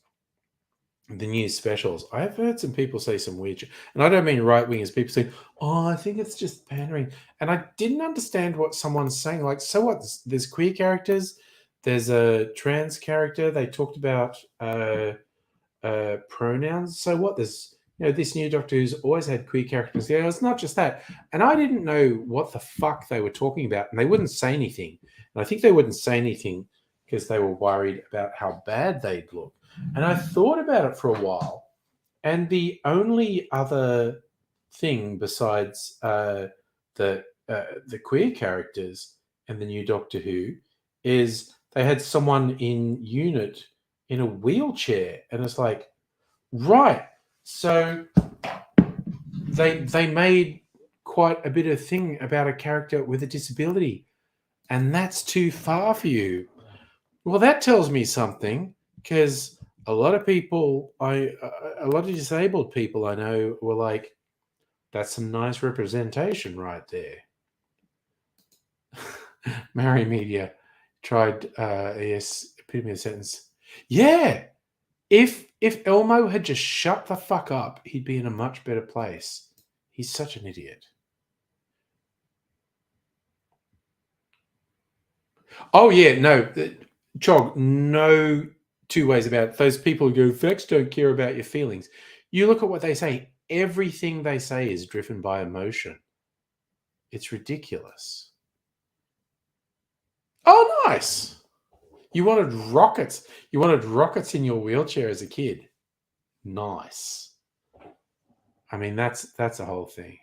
the new specials, I've heard some people say some weird shit. And I don't mean right-wingers. People say, I think it's just pandering. And I didn't understand what someone's saying. Like, so what? There's queer characters. There's a trans character. They talked about pronouns. So what? There's, this new Doctor Who's always had queer characters. Yeah, it's not just that. And I didn't know what the fuck they were talking about. And they wouldn't say anything. And I think they wouldn't say anything because they were worried about how bad they'd look. And I thought about it for a while, and the only other thing besides the queer characters and the new Doctor Who is they had someone in unit in a wheelchair, and it's like, right, so they made quite a bit of thing about a character with a disability, and that's too far for you. Well, that tells me something, because a lot of people, a lot of disabled people I know were like, that's some nice representation right there. Mary Media tried, yes, epitome of sentence. Yeah, if Elmo had just shut the fuck up, he'd be in a much better place. He's such an idiot. Oh, yeah, no, Chog, no two ways about it. Those people who go, facts don't care about your feelings. You look at what they say. Everything they say is driven by emotion. It's ridiculous. Oh, nice. You wanted rockets. You wanted rockets in your wheelchair as a kid. Nice. I mean, that's a whole thing.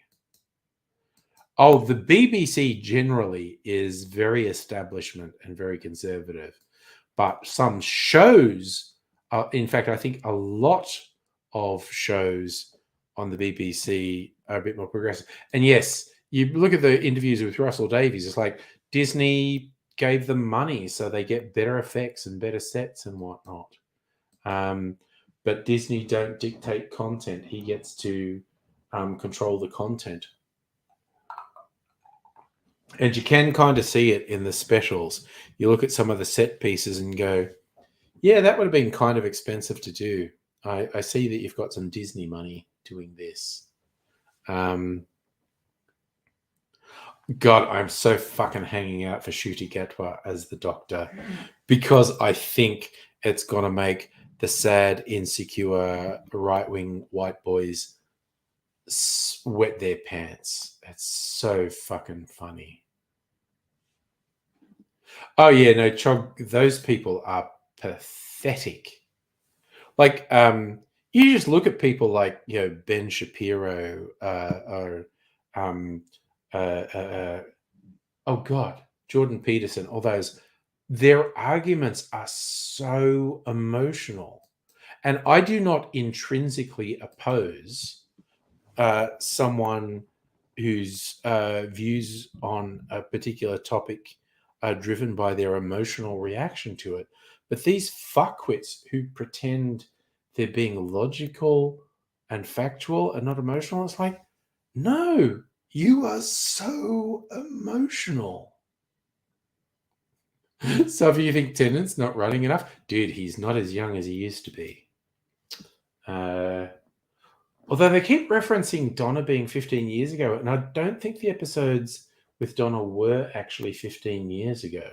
Oh, the BBC generally is very establishment and very conservative, but some shows, in fact, I think a lot of shows on the BBC are a bit more progressive. And yes, you look at the interviews with Russell Davies, it's like Disney gave them money so they get better effects and better sets and whatnot. But Disney don't dictate content. He gets to control the content. And you can kind of see it in the specials. You look at some of the set pieces and go, yeah, that would have been kind of expensive to do. I see that you've got some Disney money doing this. God, I'm so fucking hanging out for Ncuti Gatwa as the Doctor because I think it's going to make the sad, insecure, right-wing white boys wet their pants. It's so fucking funny. Oh yeah, no, Chog, those people are pathetic. Like, you just look at people like, Ben Shapiro, or oh God, Jordan Peterson, all those, their arguments are so emotional. And I do not intrinsically oppose someone whose views on a particular topic are driven by their emotional reaction to it. But these fuckwits who pretend they're being logical and factual and not emotional, it's like, no, you are so emotional. So if you think Tennant's not running enough, dude, he's not as young as he used to be. Although they keep referencing Donna being 15 years ago, and I don't think the episodes with Donna were actually 15 years ago.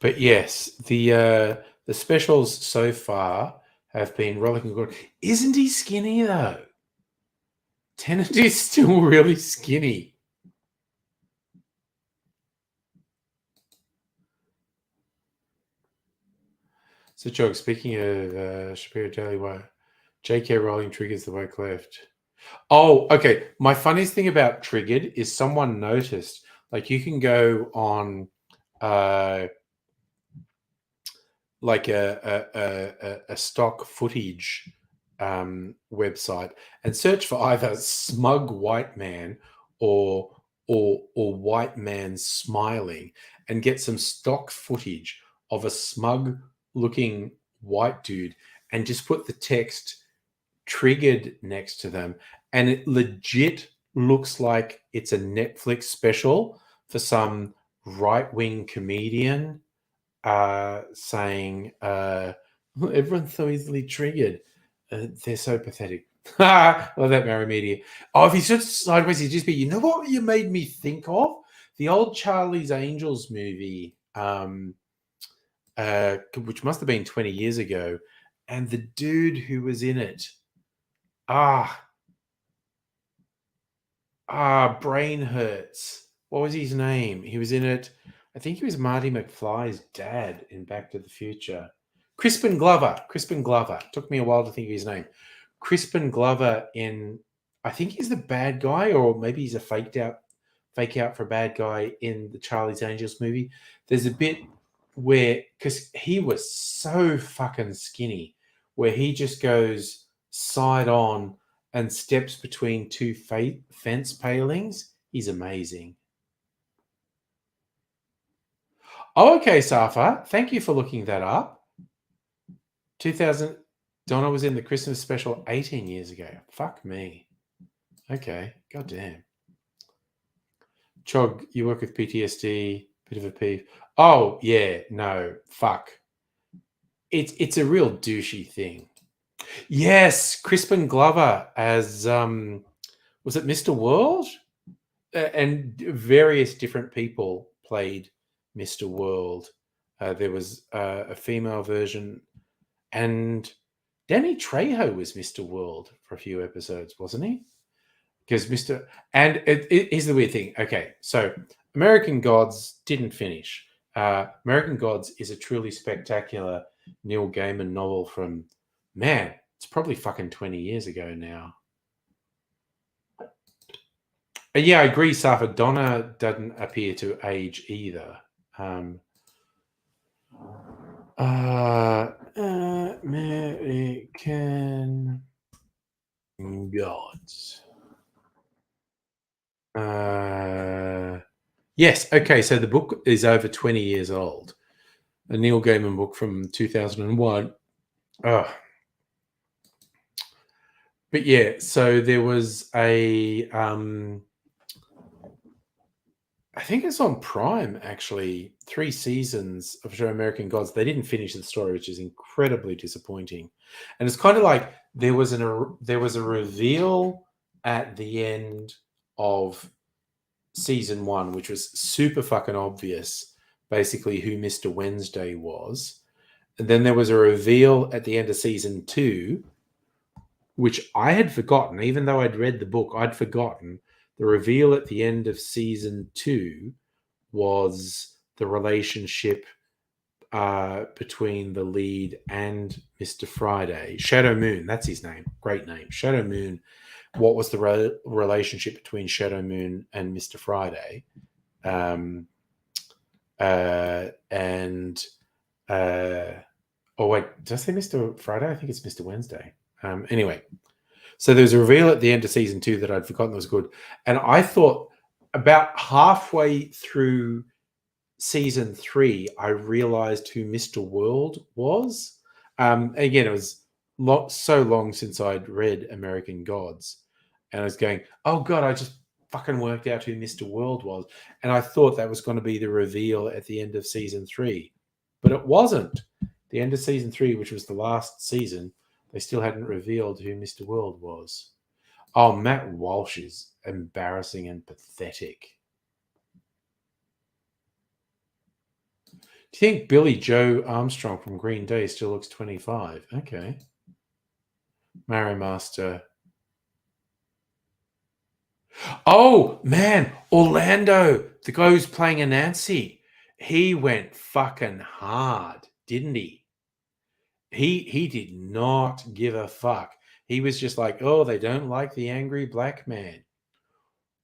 But yes, the specials so far have been rollicking good. Isn't he skinny though? Tennant is still really skinny. So, Jog, speaking of Shapiro Daily, why J.K. Rowling triggers the woke left? Oh, okay. My funniest thing about Triggered is someone noticed, like you can go on like a stock footage website and search for either smug white man or white man smiling and get some stock footage of a smug looking white dude and just put the text Triggered next to them, and it legit looks like it's a Netflix special for some right-wing comedian saying everyone's so easily triggered. They're so pathetic. Love that Mary Media. Oh, if he's just sideways, he'd just be, you know what you made me think of? The old Charlie's Angels movie, which must have been 20 years ago, and the dude who was in it, brain hurts. What was his name? He was in it. I think he was Marty McFly's dad in Back to the Future. Crispin Glover. Crispin Glover. Took me a while to think of his name. Crispin Glover in, I think he's the bad guy, or maybe he's a fake out for a bad guy in the Charlie's Angels movie. There's a bit where, because he was so fucking skinny, where he just goes side on and steps between two fence palings. He's amazing. Oh, okay, Safa. Thank you for looking that up. 2000. Donna was in the Christmas special 18 years ago. Fuck me. Okay. Goddamn. Chog, you work with PTSD. Bit of a peeve. Oh, yeah. No. Fuck. It's a real douchey thing. Yes, Crispin Glover as was it Mr. World? And various different people played Mr. World. There was a female version, and Danny Trejo was Mr. World for a few episodes, wasn't he? Because Mr. And here's the weird thing. Okay, so American Gods didn't finish. American Gods is a truly spectacular Neil Gaiman novel from, man, it's probably fucking 20 years ago now. Yeah, I agree, Safa. Donna doesn't appear to age either. Um, American Gods. Yes, okay, so the book is over 20 years old. A Neil Gaiman book from 2001. Oh. But yeah, so there was I think it's on Prime, actually. 3 seasons of show American Gods. They didn't finish the story, which is incredibly disappointing. And it's kind of like there was a reveal at the end of season 1, which was super fucking obvious, basically who Mr. Wednesday was. And then there was a reveal at the end of season 2, which I had forgotten, even though I'd read the book, I'd forgotten. The reveal at the end of season 2 was the relationship between the lead and Mr. Friday. Shadow Moon, that's his name. Great name. Shadow Moon. What was the relationship between Shadow Moon and Mr. Friday? Oh, wait, did I say Mr. Friday? I think it's Mr. Wednesday. Anyway, so there was a reveal at the end of season 2 that I'd forgotten was good. And I thought about halfway through season 3, I realized who Mr. World was. Again, it was so long since I'd read American Gods. And I was going, oh, God, I just fucking worked out who Mr. World was. And I thought that was going to be the reveal at the end of season 3. But it wasn't. The end of season 3, which was the last season, they still hadn't revealed who Mr. World was. Oh, Matt Walsh is embarrassing and pathetic. Do you think Billy Joe Armstrong from Green Day still looks 25? Okay. Mary Master. Oh, man. Orlando, the guy who's playing Anansi. He went fucking hard, didn't he? He did not give a fuck. He was just like, oh, they don't like the angry black man.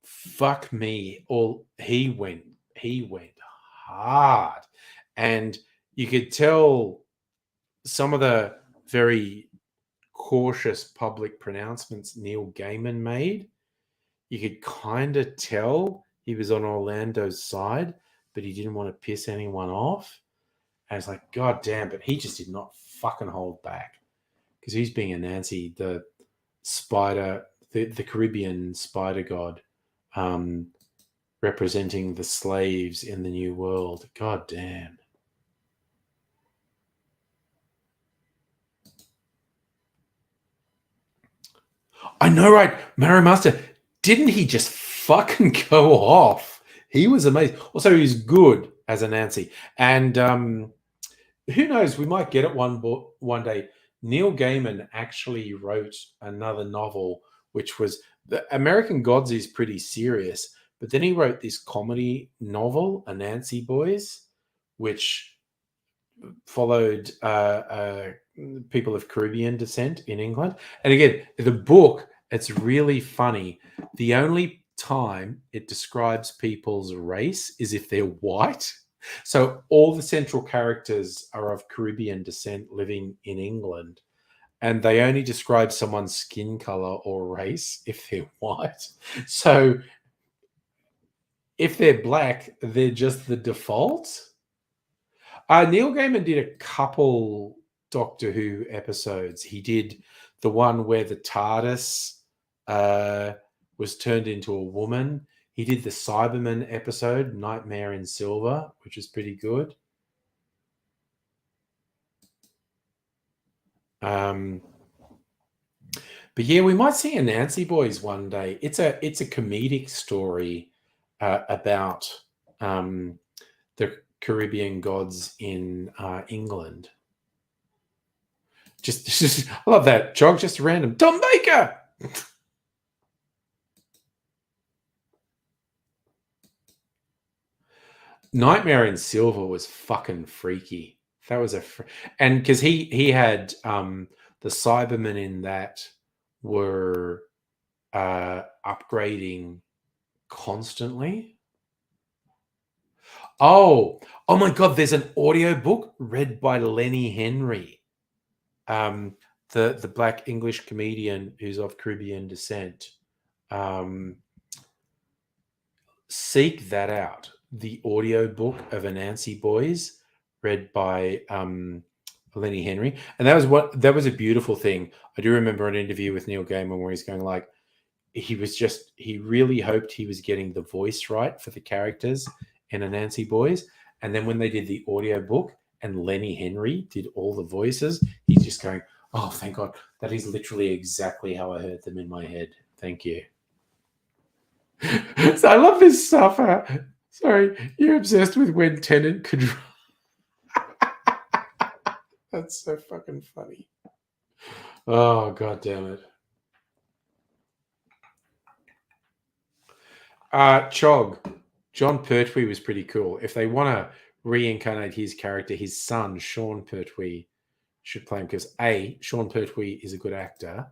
Fuck me. He went hard. And you could tell some of the very cautious public pronouncements Neil Gaiman made. You could kind of tell he was on Orlando's side, but he didn't want to piss anyone off. And it's like, God damn, but he just did not fucking hold back. Because he's being Anansi, the spider, the Caribbean spider god, representing the slaves in the New World. God damn. I know, right? Mario Master, didn't he just fucking go off? He was amazing. Also, he's good as a Nancy. And who knows? We might get it one day. Neil Gaiman actually wrote another novel, which was the American Gods is pretty serious, but then he wrote this comedy novel, Anansi Boys, which followed people of Caribbean descent in England. And again, the book, it's really funny. The only time it describes people's race is if they're white. So all the central characters are of Caribbean descent living in England. And they only describe someone's skin color or race if they're white. So if they're black, they're just the default. Neil Gaiman did a couple Doctor Who episodes. He did the one where the TARDIS was turned into a woman. He did the Cyberman episode, Nightmare in Silver, which is pretty good. But yeah, we might see a Nancy Boys one day. It's a comedic story about the Caribbean gods in England. Just I love that. Jog, just random. Tom Baker. Nightmare in Silver was fucking freaky. That was and because he had the Cybermen in that were upgrading constantly. Oh my god, there's an audio book read by Lenny Henry. The black English comedian who's of Caribbean descent. Seek that out. The audio book of Anansi Boys, read by Lenny Henry, and that was a beautiful thing. I do remember an interview with Neil Gaiman where he's going like, he really hoped he was getting the voice right for the characters in Anansi Boys, and then when they did the audio book and Lenny Henry did all the voices, he's just going, "Oh, thank God, that is literally exactly how I heard them in my head. Thank you." So I love this stuff. Sorry, you're obsessed with when Tennant could. That's so fucking funny. Oh, God damn it. Chog. John Pertwee was pretty cool. If they want to reincarnate his character, his son, Sean Pertwee, should play him because A, Sean Pertwee is a good actor.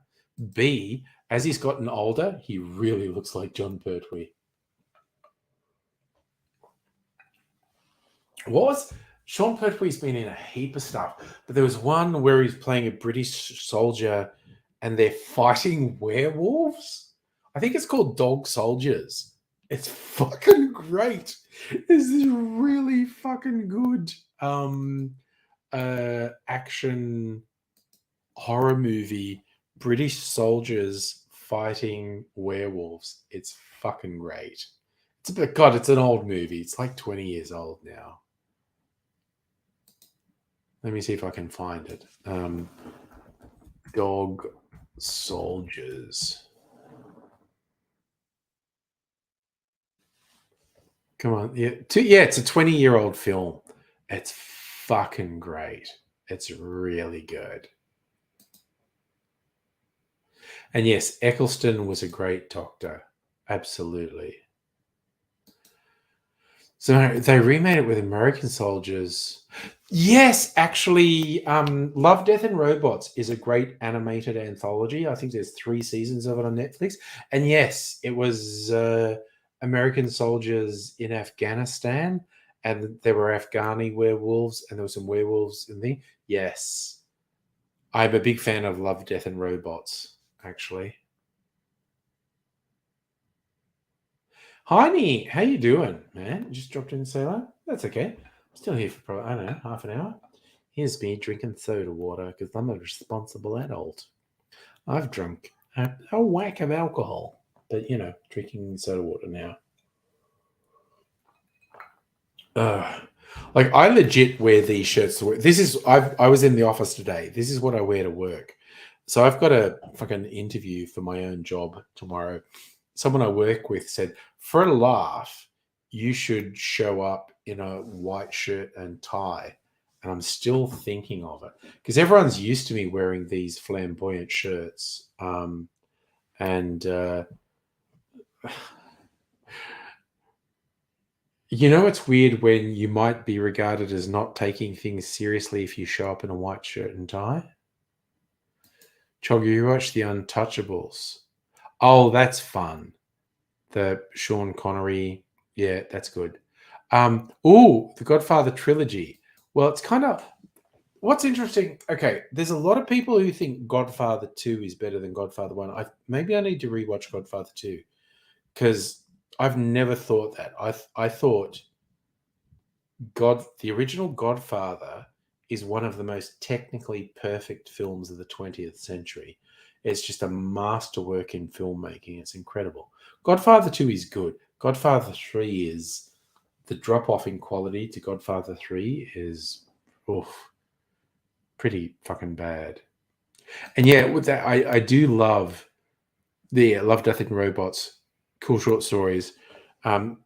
B, as he's gotten older, he really looks like John Pertwee. Sean Pertwee's been in a heap of stuff, but there was one where he's playing a British soldier and they're fighting werewolves. I think it's called Dog Soldiers. It's fucking great. This is really fucking good action horror movie. British soldiers fighting werewolves. It's fucking great. It's an old movie. It's like 20 years old now. Let me see if I can find it. Dog Soldiers. Come on. Yeah, it's a 20-year-old film. It's fucking great. It's really good. And yes, Eccleston was a great doctor. Absolutely. So they remade it with American soldiers. Yes, actually, Love, Death, and Robots is a great animated anthology. I think there's 3 seasons of it on Netflix. And yes, it was American soldiers in Afghanistan, and there were Afghani werewolves, and there were some werewolves in the. Yes, I'm a big fan of Love, Death, and Robots. Actually, Heine, how you doing, man? Just dropped in to say hello. That's okay. I'm still here for probably, I don't know, half an hour. Here's me drinking soda water because I'm a responsible adult. I've drunk a whack of alcohol, but drinking soda water now. Like I legit wear these shirts to work. I was in the office today. This is what I wear to work. So I've got a fucking interview for my own job tomorrow. Someone I work with said, for a laugh, you should show up in a white shirt and tie. And I'm still thinking of it because everyone's used to me wearing these flamboyant shirts. It's weird when you might be regarded as not taking things seriously if you show up in a white shirt and tie. Chog, you watch The Untouchables. Oh, that's fun. The Sean Connery. Yeah, that's good. The Godfather trilogy. Well, it's kind of what's interesting. Okay, there's a lot of people who think Godfather 2 is better than Godfather 1. Maybe I need to rewatch Godfather 2 because I've never thought that. I thought the original Godfather is one of the most technically perfect films of the 20th century. It's just a masterwork in filmmaking. It's incredible. Godfather 2 is good. Godfather 3 is the drop off in quality to Godfather 3 is pretty fucking bad. And yeah, with that, I do love Love, Death and Robots, cool short stories. Um,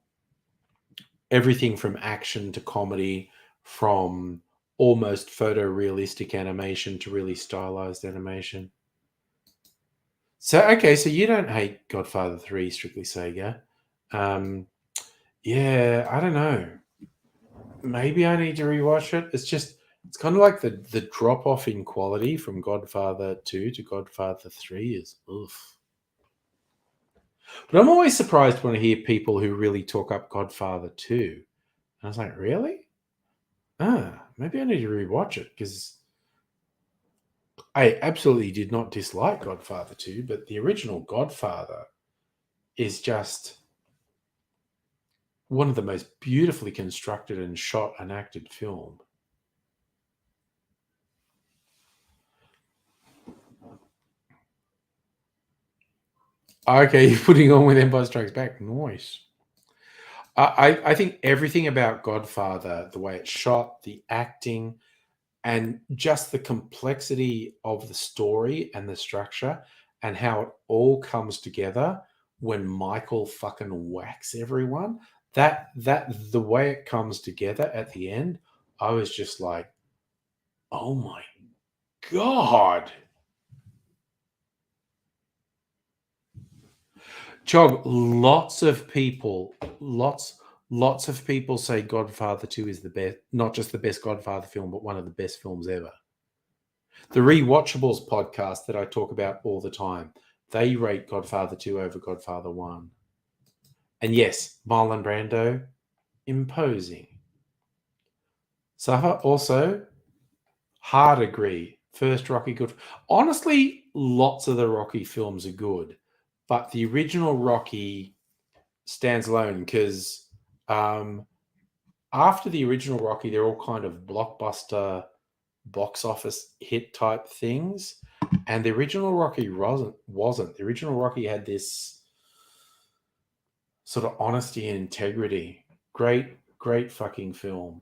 Everything from action to comedy, from almost photorealistic animation to really stylized animation. So okay, so you don't hate Godfather 3, strictly Sega. Um, yeah, I don't know. Maybe I need to rewatch it. It's kind of like the drop off in quality from Godfather 2 to Godfather 3 is oof. But I'm always surprised when I hear people who really talk up Godfather 2. And I was like, really? Maybe I need to rewatch it because I absolutely did not dislike Godfather 2, but the original Godfather is just one of the most beautifully constructed and shot and acted film. Okay, you're putting on with Empire Strikes Back. Nice. I think everything about Godfather, the way it's shot, the acting, and just the complexity of the story and the structure and how it all comes together when Michael fucking whacks everyone. That the way it comes together at the end, I was just like, oh my god. Chog, lots of people say Godfather 2 is the best, not just the best Godfather film, but one of the best films ever. The Rewatchables podcast that I talk about all the time, they rate Godfather 2 over Godfather 1. And yes, Marlon Brando, imposing. Safa also, hard agree. First Rocky, good. Honestly, lots of the Rocky films are good, but the original Rocky stands alone because after the original Rocky, they're all kind of blockbuster box office hit type things. And the original Rocky wasn't. The original Rocky had this sort of honesty and integrity. Great fucking film.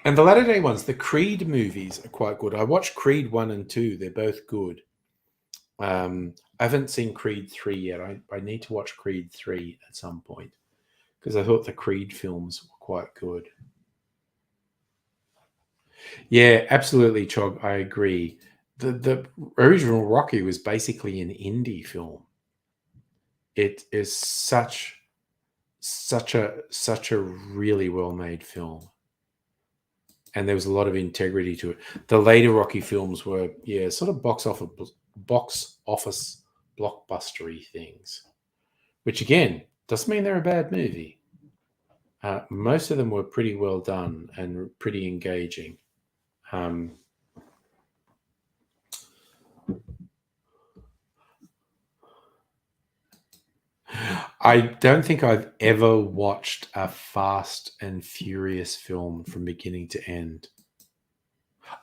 And the latter day ones, the Creed movies are quite good. I watched Creed 1 and 2. They're both good. I haven't seen Creed 3 yet. I need to watch Creed 3 at some point because I thought the Creed films were quite good. Yeah, absolutely, Chog. I agree. The original Rocky was basically an indie film. It is such a really well made film, and there was a lot of integrity to it. The later Rocky films were sort of box office blockbustery things, which again doesn't mean they're a bad movie. Most of them were pretty well done and pretty engaging. Um, I don't think I've ever watched a Fast and Furious film from beginning to end.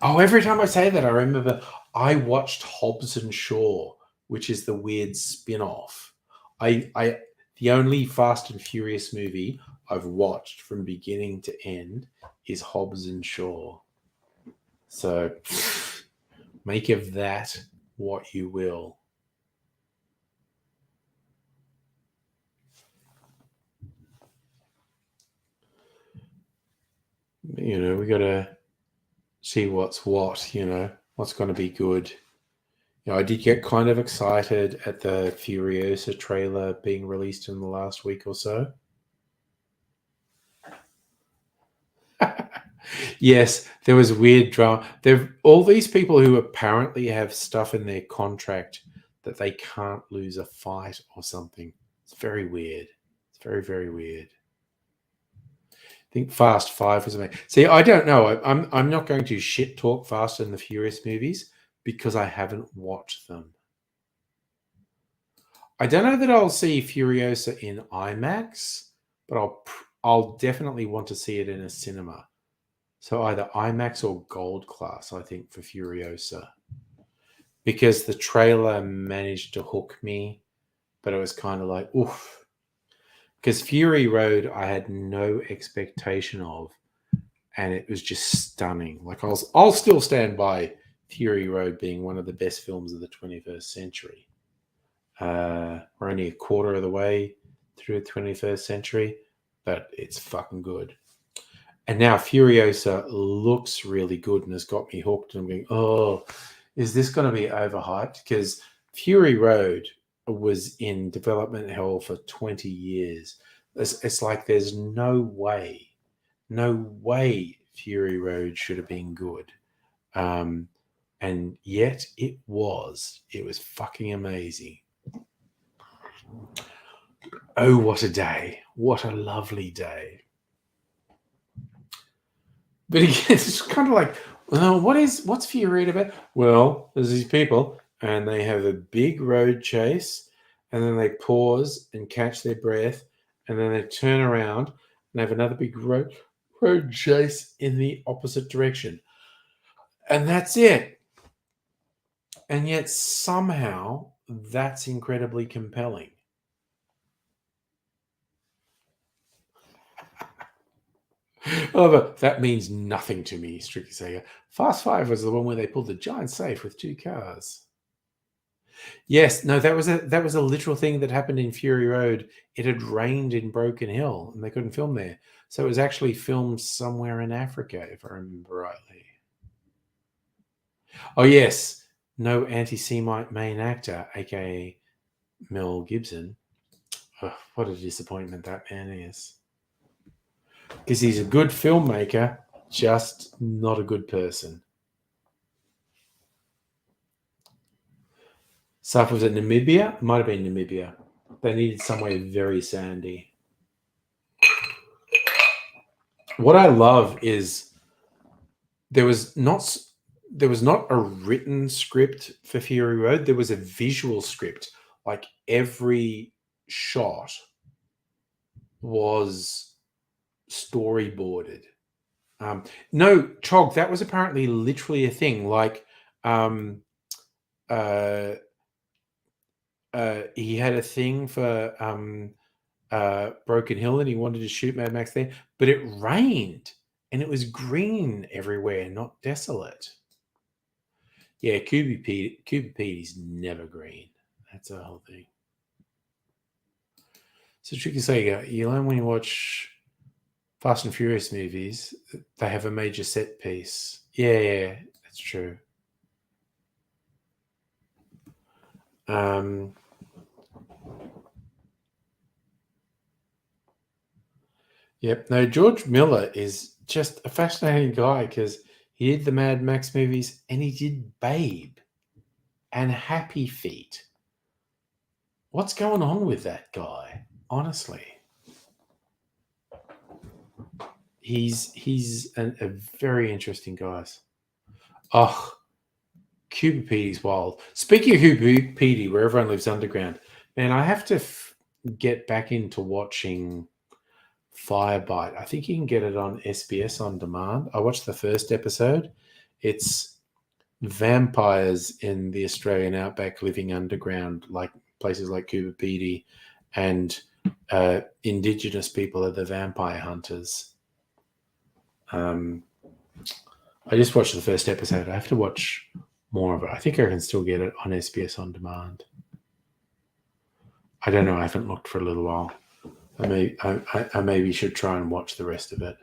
Oh, every time I say that, I remember I watched Hobbs and Shaw, which is the weird spin-off. The only Fast and Furious movie I've watched from beginning to end is Hobbs and Shaw. So make of that what you will. We got to see what's what, what's going to be good. I did get kind of excited at the Furiosa trailer being released in the last week or so. Yes, there was weird drama. There all these people who apparently have stuff in their contract that they can't lose a fight or something. It's very weird. It's very, very weird. I think Fast Five was amazing. See, I don't know. I'm not going to shit talk Fast and the Furious movies because I haven't watched them. I don't know that I'll see Furiosa in IMAX, but I'll definitely want to see it in a cinema. So either IMAX or Gold Class, I think, for Furiosa, because the trailer managed to hook me, but it was kind of like oof. Because Fury Road, I had no expectation of, and it was just stunning. Like I'll still stand by Fury Road being one of the best films of the 21st century. We're only a quarter of the way through the 21st century, but it's fucking good. And now Furiosa looks really good and has got me hooked. And I'm going, oh, is this going to be overhyped? Because Fury Road was in development hell for 20 years. It's like there's no way Fury Road should have been good. And yet it was. It was fucking amazing. Oh, what a day. What a lovely day. But again, it's kind of like, well, what's Fury Road about? Well, there's these people and they have a big road chase and then they pause and catch their breath and then they turn around and have another big road chase in the opposite direction. And that's it. And yet somehow that's incredibly compelling. Oh, but that means nothing to me, Strictly Sega. Fast Five was the one where they pulled the giant safe with two cars. Yes, no, that was a literal thing that happened in Fury Road. It had rained in Broken Hill, and they couldn't film there, so it was actually filmed somewhere in Africa, if I remember rightly. Oh yes, no anti-Semite main actor, aka Mel Gibson. Oh, what a disappointment that man is. Because he's a good filmmaker, just not a good person. South was it Namibia? It might have been Namibia. They needed somewhere very sandy. What I love is there was not a written script for Fury Road. There was a visual script. Like every shot was storyboarded. No, Chog, that was apparently literally a thing. Like, he had a thing for Broken Hill and he wanted to shoot Mad Max there, but it rained and it was green everywhere, not desolate. Yeah, Cuba Petey's never green. That's the whole thing. So Tricky Sega, you learn when you watch Fast and Furious movies, they have a major set piece. Yeah, that's true. Yep. No, George Miller is just a fascinating guy because he did the Mad Max movies and he did Babe and Happy Feet. What's going on with that guy? Honestly. He's a very interesting guy. Oh, Cuba Petey's wild. Speaking of Cuba Petey, where everyone lives underground, man, I have to get back into watching Firebite. I think you can get it on SBS on demand. I watched the first episode. It's vampires in the Australian outback living underground, like places like Cuba Petey, and Indigenous people are the vampire hunters. I just watched the first episode. I have to watch more of it. I think I can still get it on SBS on demand. I don't know. I haven't looked for a little while. I maybe should try and watch the rest of it.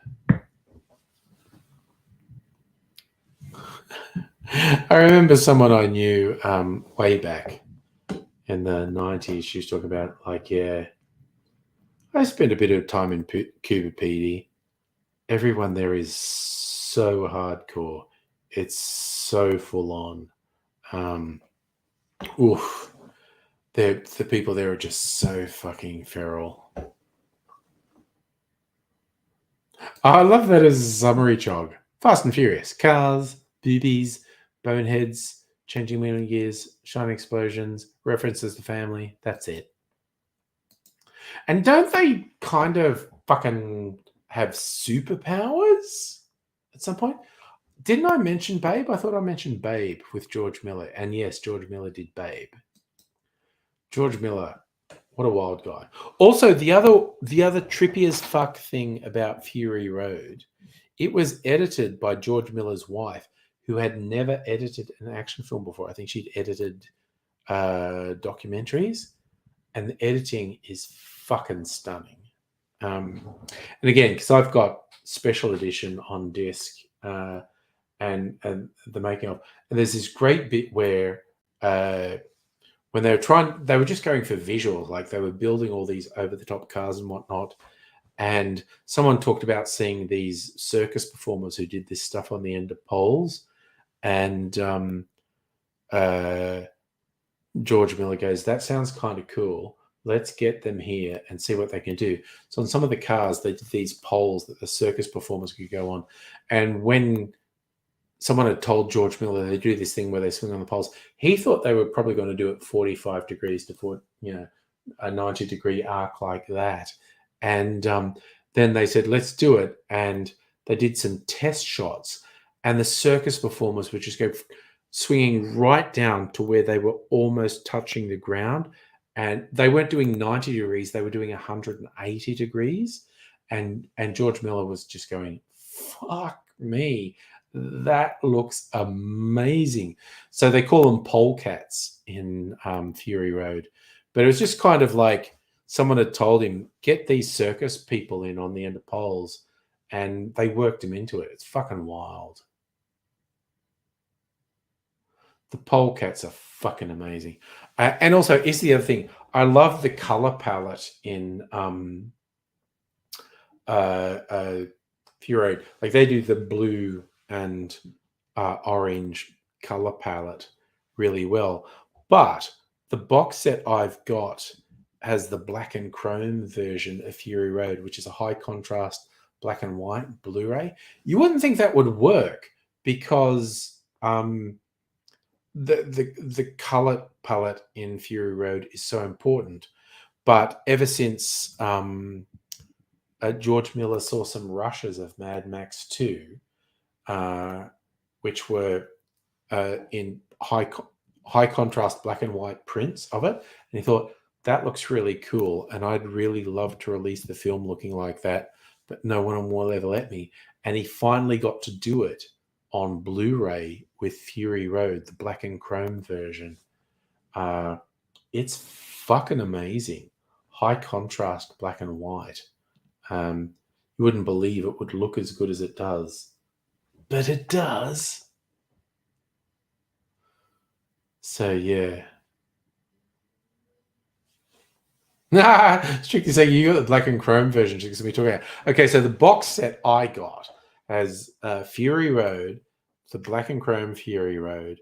I remember someone I knew way back in the 90s. She was talking about, like, yeah, I spent a bit of time in Cuba Petey. Everyone there is so hardcore. It's so full on. Oof. The people there are just so fucking feral. I love that as a summary, Chog. Fast and Furious. Cars, boobies, boneheads, changing wheeling gears, shining explosions, references to family. That's it. And don't they kind of fucking have superpowers at some point? Didn't I mention Babe? I thought I mentioned Babe with George Miller. And yes, George Miller did Babe. George Miller, what a wild guy. Also, the other trippy as fuck thing about Fury Road It was edited by George Miller's wife, who had never edited an action film before. I think she'd edited documentaries, and the editing is fucking stunning. And again, because I've got special edition on disc, and the making of, and there's this great bit where when they were just going for visuals, like they were building all these over the top cars and whatnot. And someone talked about seeing these circus performers who did this stuff on the end of poles. And George Miller goes, that sounds kind of cool. Let's get them here and see what they can do. So on some of the cars, they did these poles that the circus performers could go on. And when someone had told George Miller they do this thing where they swing on the poles, he thought they were probably going to do it 45 degrees to a 90-degree arc like that. And then they said, let's do it. And they did some test shots. And the circus performers would just go swinging right down to where they were almost touching the ground. And they weren't doing 90 degrees. They were doing 180 degrees. And George Miller was just going, fuck me. That looks amazing. So they call them polecats in Fury Road. But it was just kind of like someone had told him, get these circus people in on the end of poles. And they worked him into it. It's fucking wild. The polecats are fucking amazing. And also, is the other thing, I love the color palette in Fury Road. Like they do the blue and orange color palette really well. But the box set I've got has the black and chrome version of Fury Road, which is a high contrast black and white Blu-ray. You wouldn't think that would work because the color palette in Fury Road is so important. But ever since George Miller saw some rushes of Mad Max 2, which were in high contrast black and white prints of it, and he thought, that looks really cool, and I'd really love to release the film looking like that, but no one will ever let me. And he finally got to do it on Blu-ray with Fury Road, the black and chrome version. It's fucking amazing. High contrast black and white. You wouldn't believe it would look as good as it does. But it does. So, yeah. Strictly saying, you got the black and chrome version because we talking about. Okay, so the box set I got has Fury Road, the black and chrome Fury Road,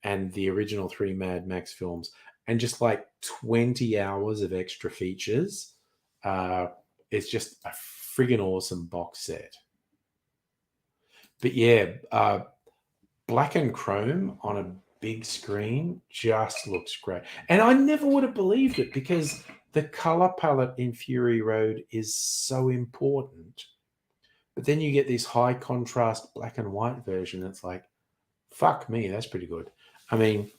and the original 3 Mad Max films, and just like 20 hours of extra features. It's just a friggin' awesome box set. But yeah, black and chrome on a big screen just looks great. And I never would have believed it because the color palette in Fury Road is so important. But then you get this high contrast black and white version that's like, fuck me, that's pretty good. I mean,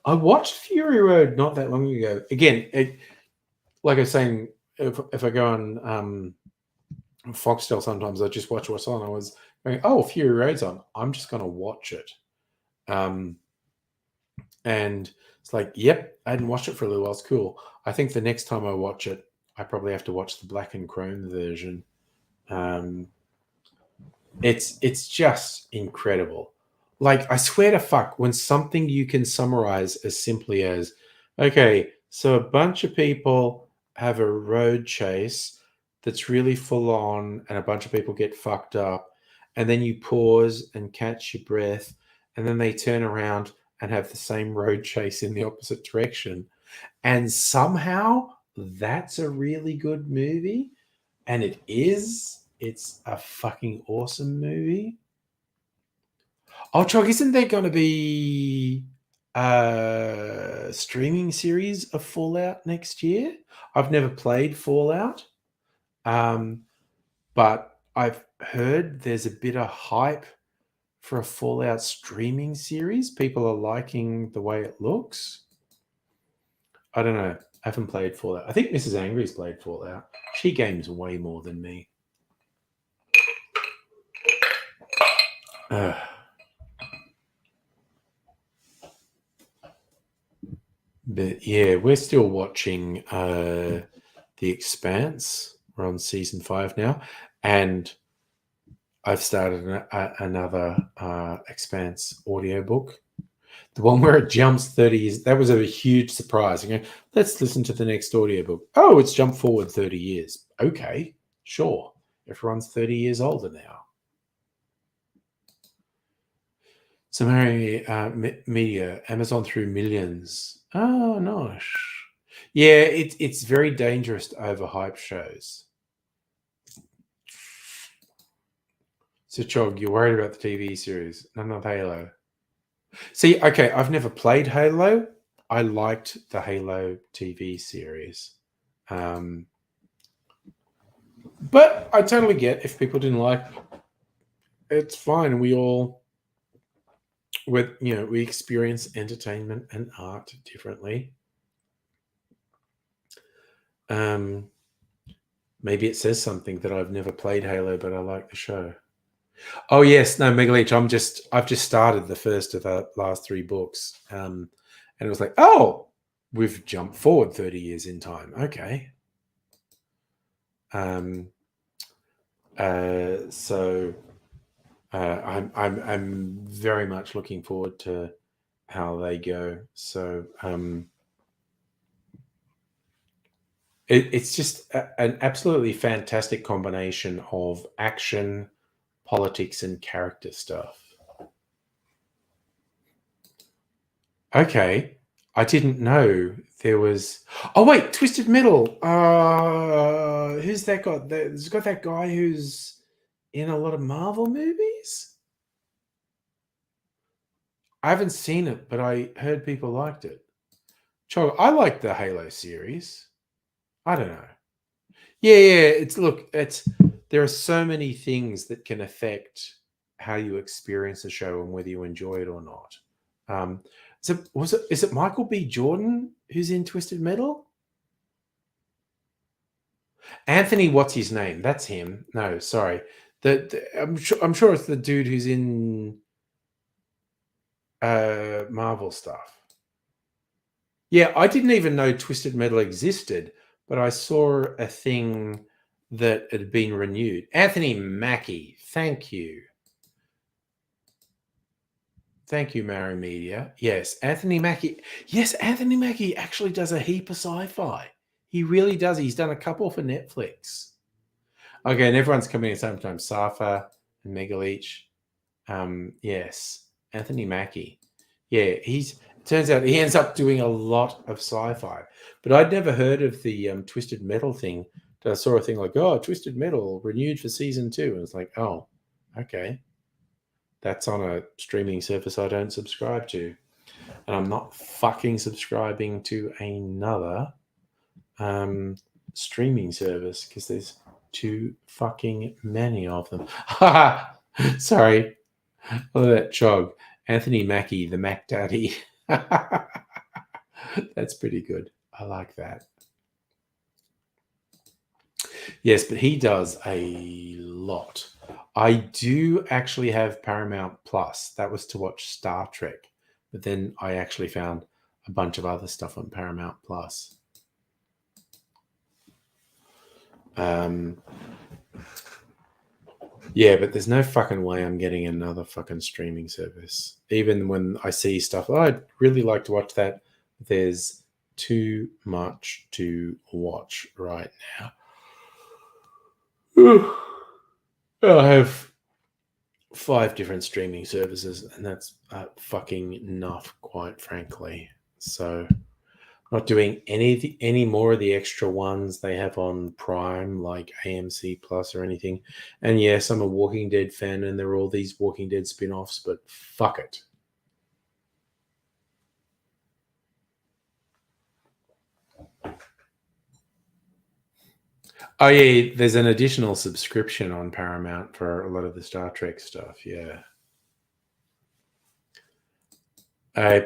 I watched Fury Road not that long ago. Again, like I was saying, if I go on Foxtel sometimes, I just watch what's on. I was going, oh, Fury Road's on. I'm just going to watch it. And it's like, yep, I hadn't watched it for a little while. It's cool. I think the next time I watch it, I probably have to watch the black and chrome version. It's just incredible. Like, I swear to fuck, when something you can summarize as simply as, okay, so a bunch of people have a road chase that's really full on and a bunch of people get fucked up, and then you pause and catch your breath, and then they turn around and have the same road chase in the opposite direction. And somehow that's a really good movie. And it is. It's a fucking awesome movie. Oh, Chuck, isn't there going to be a streaming series of Fallout next year? I've never played Fallout, but I've heard there's a bit of hype for a Fallout streaming series. People are liking the way it looks. I don't know. I haven't played Fallout. I think Mrs. Angry's played Fallout. She games way more than me. But yeah, we're still watching The Expanse. We're on season 5 now, and I've started another Expanse audiobook. The one where it jumps 30 years. That was a huge surprise. You go, let's listen to the next audiobook. Oh, it's jumped forward 30 years. Okay, sure. Everyone's 30 years older now. Summary Media, Amazon through millions. Oh, nice. Yeah, it's very dangerous to overhype shows. So, Chog, you're worried about the TV series, none of Halo. See, okay, I've never played Halo. I liked the Halo TV series. But I totally get if people didn't like it's fine. We experience entertainment and art differently. Maybe it says something that I've never played Halo, but I like the show. Oh yes, no, Megaleech. I've just started the first of the last 3 books, and it was like, oh, we've jumped forward 30 years in time. Okay. So I'm very much looking forward to how they go. So it's just an absolutely fantastic combination of action, politics, and character stuff. Okay, I didn't know there was. Oh wait, Twisted Metal. Who's that got? It's got that guy who's in a lot of Marvel movies. I haven't seen it, but I heard people liked it. I like the Halo series. I don't know. Yeah. There are so many things that can affect how you experience a show and whether you enjoy it or not. Is it Michael B. Jordan who's in Twisted Metal? Anthony, what's his name? That's him. No, sorry. I'm sure it's the dude who's in Marvel stuff. Yeah, I didn't even know Twisted Metal existed, but I saw a thing that had been renewed. Anthony Mackie, thank you. Thank you, Mary Media. Yes, Anthony Mackie. Yes, Anthony Mackie actually does a heap of sci-fi. He really does. He's done a couple for Netflix. Okay, and everyone's coming in sometimes. Safa and Megaleech. Yes, Anthony Mackie. Yeah, turns out he ends up doing a lot of sci-fi. But I'd never heard of the Twisted Metal thing. I saw a thing like, oh, Twisted Metal renewed for season 2. And it's like, oh, okay. That's on a streaming service I don't subscribe to. And I'm not fucking subscribing to another streaming service because there's too fucking many of them. Sorry. Look at that Chog. Anthony Mackie, the Mac Daddy. That's pretty good. I like that. Yes, but he does a lot. I do actually have Paramount Plus. That was to watch Star Trek. But then I actually found a bunch of other stuff on Paramount Plus. Yeah, but there's no fucking way I'm getting another fucking streaming service. Even when I see stuff, I'd really like to watch that. There's too much to watch right now. I have 5 different streaming services, and that's fucking enough, quite frankly. So, not doing any more of the extra ones they have on Prime, like AMC Plus or anything. And yes, I'm a Walking Dead fan, and there are all these Walking Dead spin-offs, but fuck it. Oh yeah, there's an additional subscription on Paramount for a lot of the Star Trek stuff. Yeah.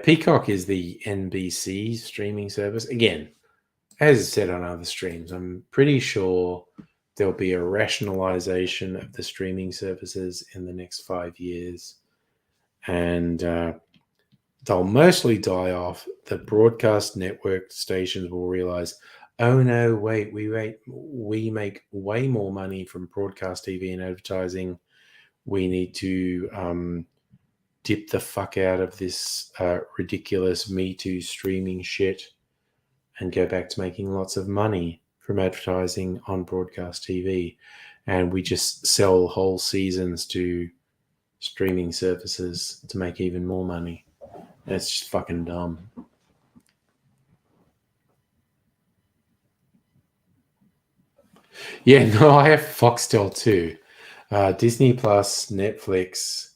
Peacock is the NBC streaming service. Again, as I said on other streams, I'm pretty sure there'll be a rationalization of the streaming services in the next 5 years, and they'll mostly die off. The broadcast network stations will realize, oh no, wait, we make way more money from broadcast TV and advertising. We need to dip the fuck out of this ridiculous Me Too streaming shit and go back to making lots of money from advertising on broadcast TV. And we just sell whole seasons to streaming services to make even more money. And it's just fucking dumb. Yeah, no, I have Foxtel too. Disney Plus, Netflix,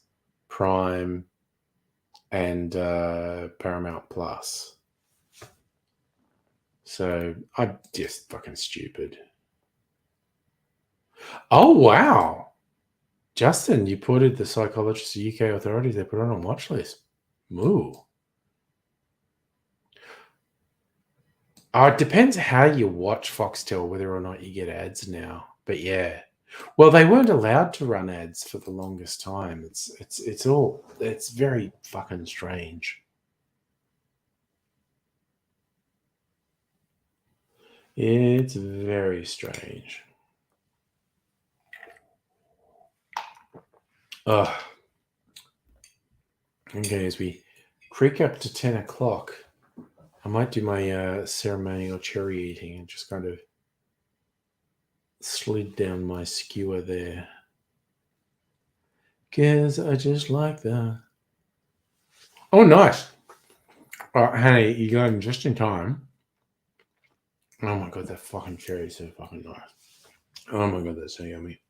Prime, and Paramount Plus. So I'm just fucking stupid. Oh, wow. Justin, you put it, the psychologist of UK authorities, they put it on watch list. Moo. It depends how you watch Foxtel, whether or not you get ads now. But yeah. Well, they weren't allowed to run ads for the longest time. It's very fucking strange. It's very strange. Ugh. Okay, as we creak up to 10 o'clock, I might do my ceremonial cherry eating and just kind of slid down my skewer there. Because I just like that. Oh, nice. Hannah, you got in just in time. Oh my god, that fucking cherry is so fucking nice. Oh my god, that's so yummy.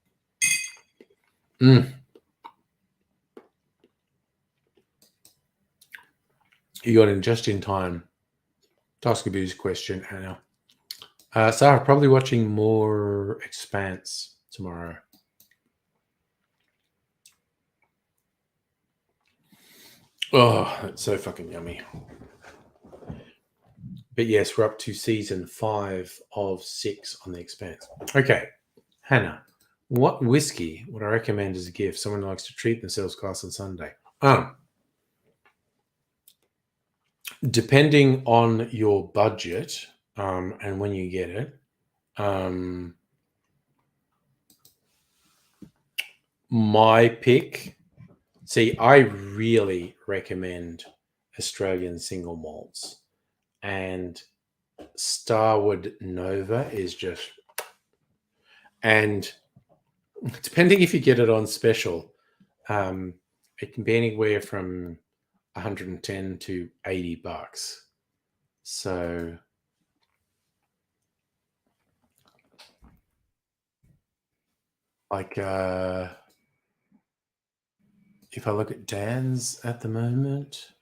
You got in just in time to ask a booze question, Hannah. Sarah, probably watching more Expanse tomorrow. Oh, it's so fucking yummy. But yes, we're up to season 5 of 6 on The Expanse. Okay, Hannah, what whiskey would I recommend as a gift someone who likes to treat themselves class on Sunday? Depending on your budget and when you get it, my pick. See, I really recommend Australian single malts, and Starwood Nova is just, and depending if you get it on special, it can be anywhere from 110 to $80. So like if I look at Dan's at the moment,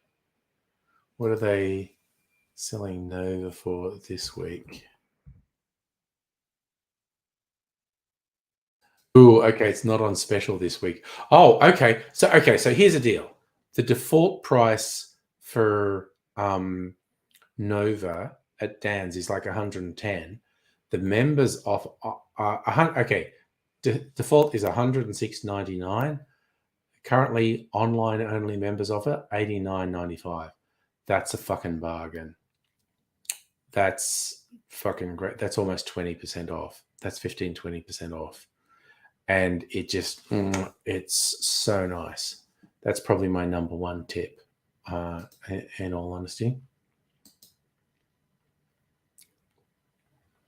what are they selling Nova for this week? Ooh, okay, it's not on special this week. Oh, okay. So here's the deal. The default price for Nova at Dan's is like 110. The members off okay. Default is 106.99. Currently online only members offer $89.95. That's a fucking bargain. That's fucking great. That's almost 20% off. That's 15-20% off. And it just, it's so nice. That's probably my number one tip, in all honesty.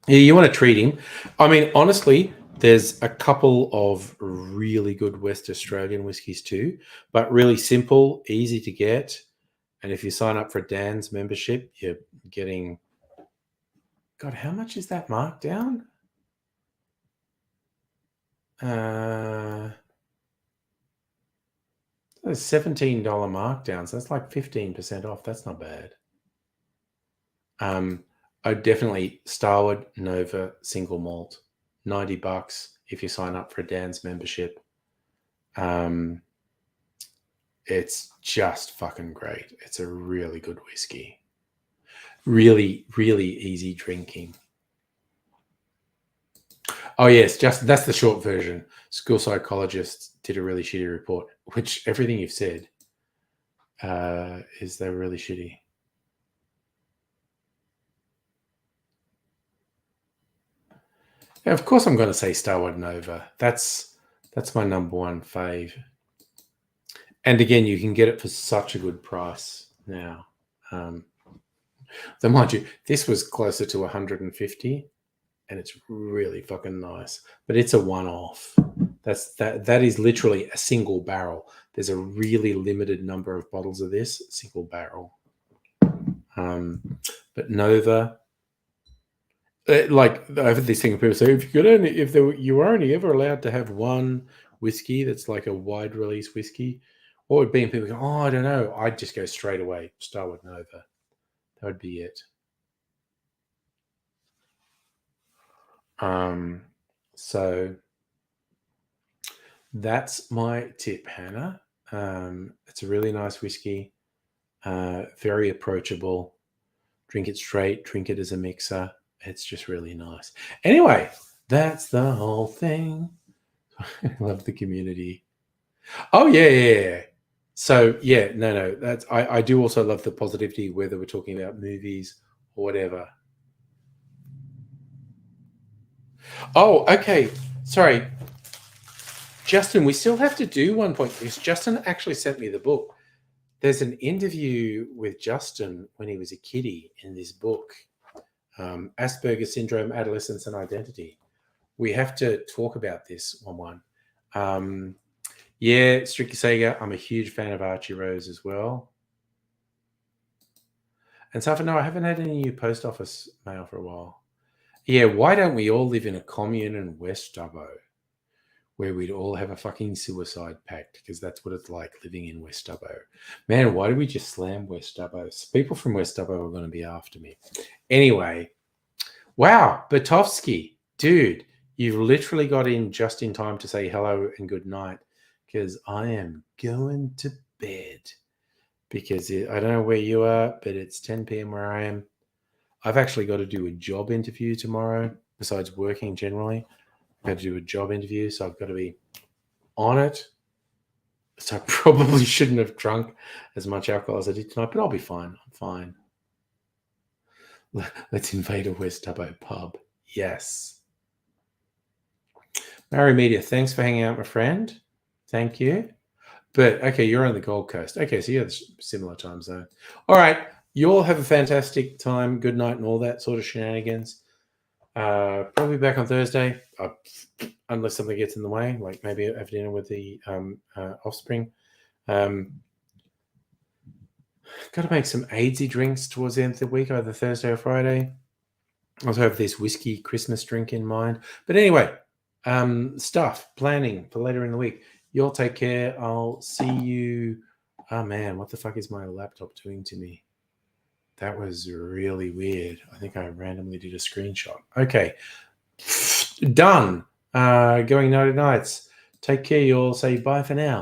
Yeah, you want to treat him. I mean, honestly, there's a couple of really good West Australian whiskies too, but really simple, easy to get. And if you sign up for Dan's membership, you're getting, God, how much is that markdown? There's $17 markdown, so that's like 15% off. That's not bad. I'd definitely Starwood Nova single malt, $90 if you sign up for Dan's membership. It's just fucking great. It's a really good whiskey. Really, really easy drinking. Oh yes, just that's the short version. School psychologists did a really shitty report, which everything you've said is they're really shitty. Yeah, of course, I'm going to say Starwood Nova. That's my number one fave. And again, you can get it for such a good price now. Though, mind you, this was closer to 150, and it's really fucking nice. But it's a one-off. That is literally a single barrel. There's a really limited number of bottles of this single barrel. But Nova, like I have this thing people say, you were only ever allowed to have one whiskey that's like a wide release whiskey, what would be? And people go, oh, I don't know. I'd just go straight away, Starwood Nova. That would be it. So that's my tip, Hannah. It's a really nice whiskey, very approachable. Drink it straight, drink it as a mixer. It's just really nice. Anyway, that's the whole thing. I love the community. Oh yeah. So yeah, no. That's I do also love the positivity, whether we're talking about movies or whatever. Oh, okay. Sorry, Justin. We still have to do one point because Justin actually sent me the book. There's an interview with Justin when he was a kiddie in this book, Asperger's Syndrome, Adolescence and Identity. We have to talk about this one. Yeah, Strictly Sega. I'm a huge fan of Archie Rose as well. And Safa, no, I haven't had any new post office mail for a while. Yeah, why don't we all live in a commune in West Dubbo where we'd all have a fucking suicide pact? Because that's what it's like living in West Dubbo. Man, why do we just slam West Dubbo? People from West Dubbo are going to be after me. Anyway, wow, Batovsky, dude, you've literally got in just in time to say hello and good night because I am going to bed. Because I don't know where you are, but it's 10 p.m. where I am. I've actually got to do a job interview tomorrow, besides working generally. I've got to do a job interview, so I've got to be on it. So I probably shouldn't have drunk as much alcohol as I did tonight, but I'll be fine. I'm fine. Let's invade a West Dubbo pub. Yes. Mary Media, thanks for hanging out, my friend. Thank you. But, okay, you're on the Gold Coast. Okay, so you have a similar time zone. All right, you all have a fantastic time. Good night and all that sort of shenanigans. Probably back on Thursday, unless something gets in the way, like maybe have dinner with the offspring. Got to make some AIDSy drinks towards the end of the week, either Thursday or Friday. I also have this whiskey Christmas drink in mind. But anyway, planning for later in the week. You all take care. I'll see you. Oh, man, what the fuck is my laptop doing to me? That was really weird. I think I randomly did a screenshot. Okay. Done. Going nighty nights. Take care. You all say bye for now.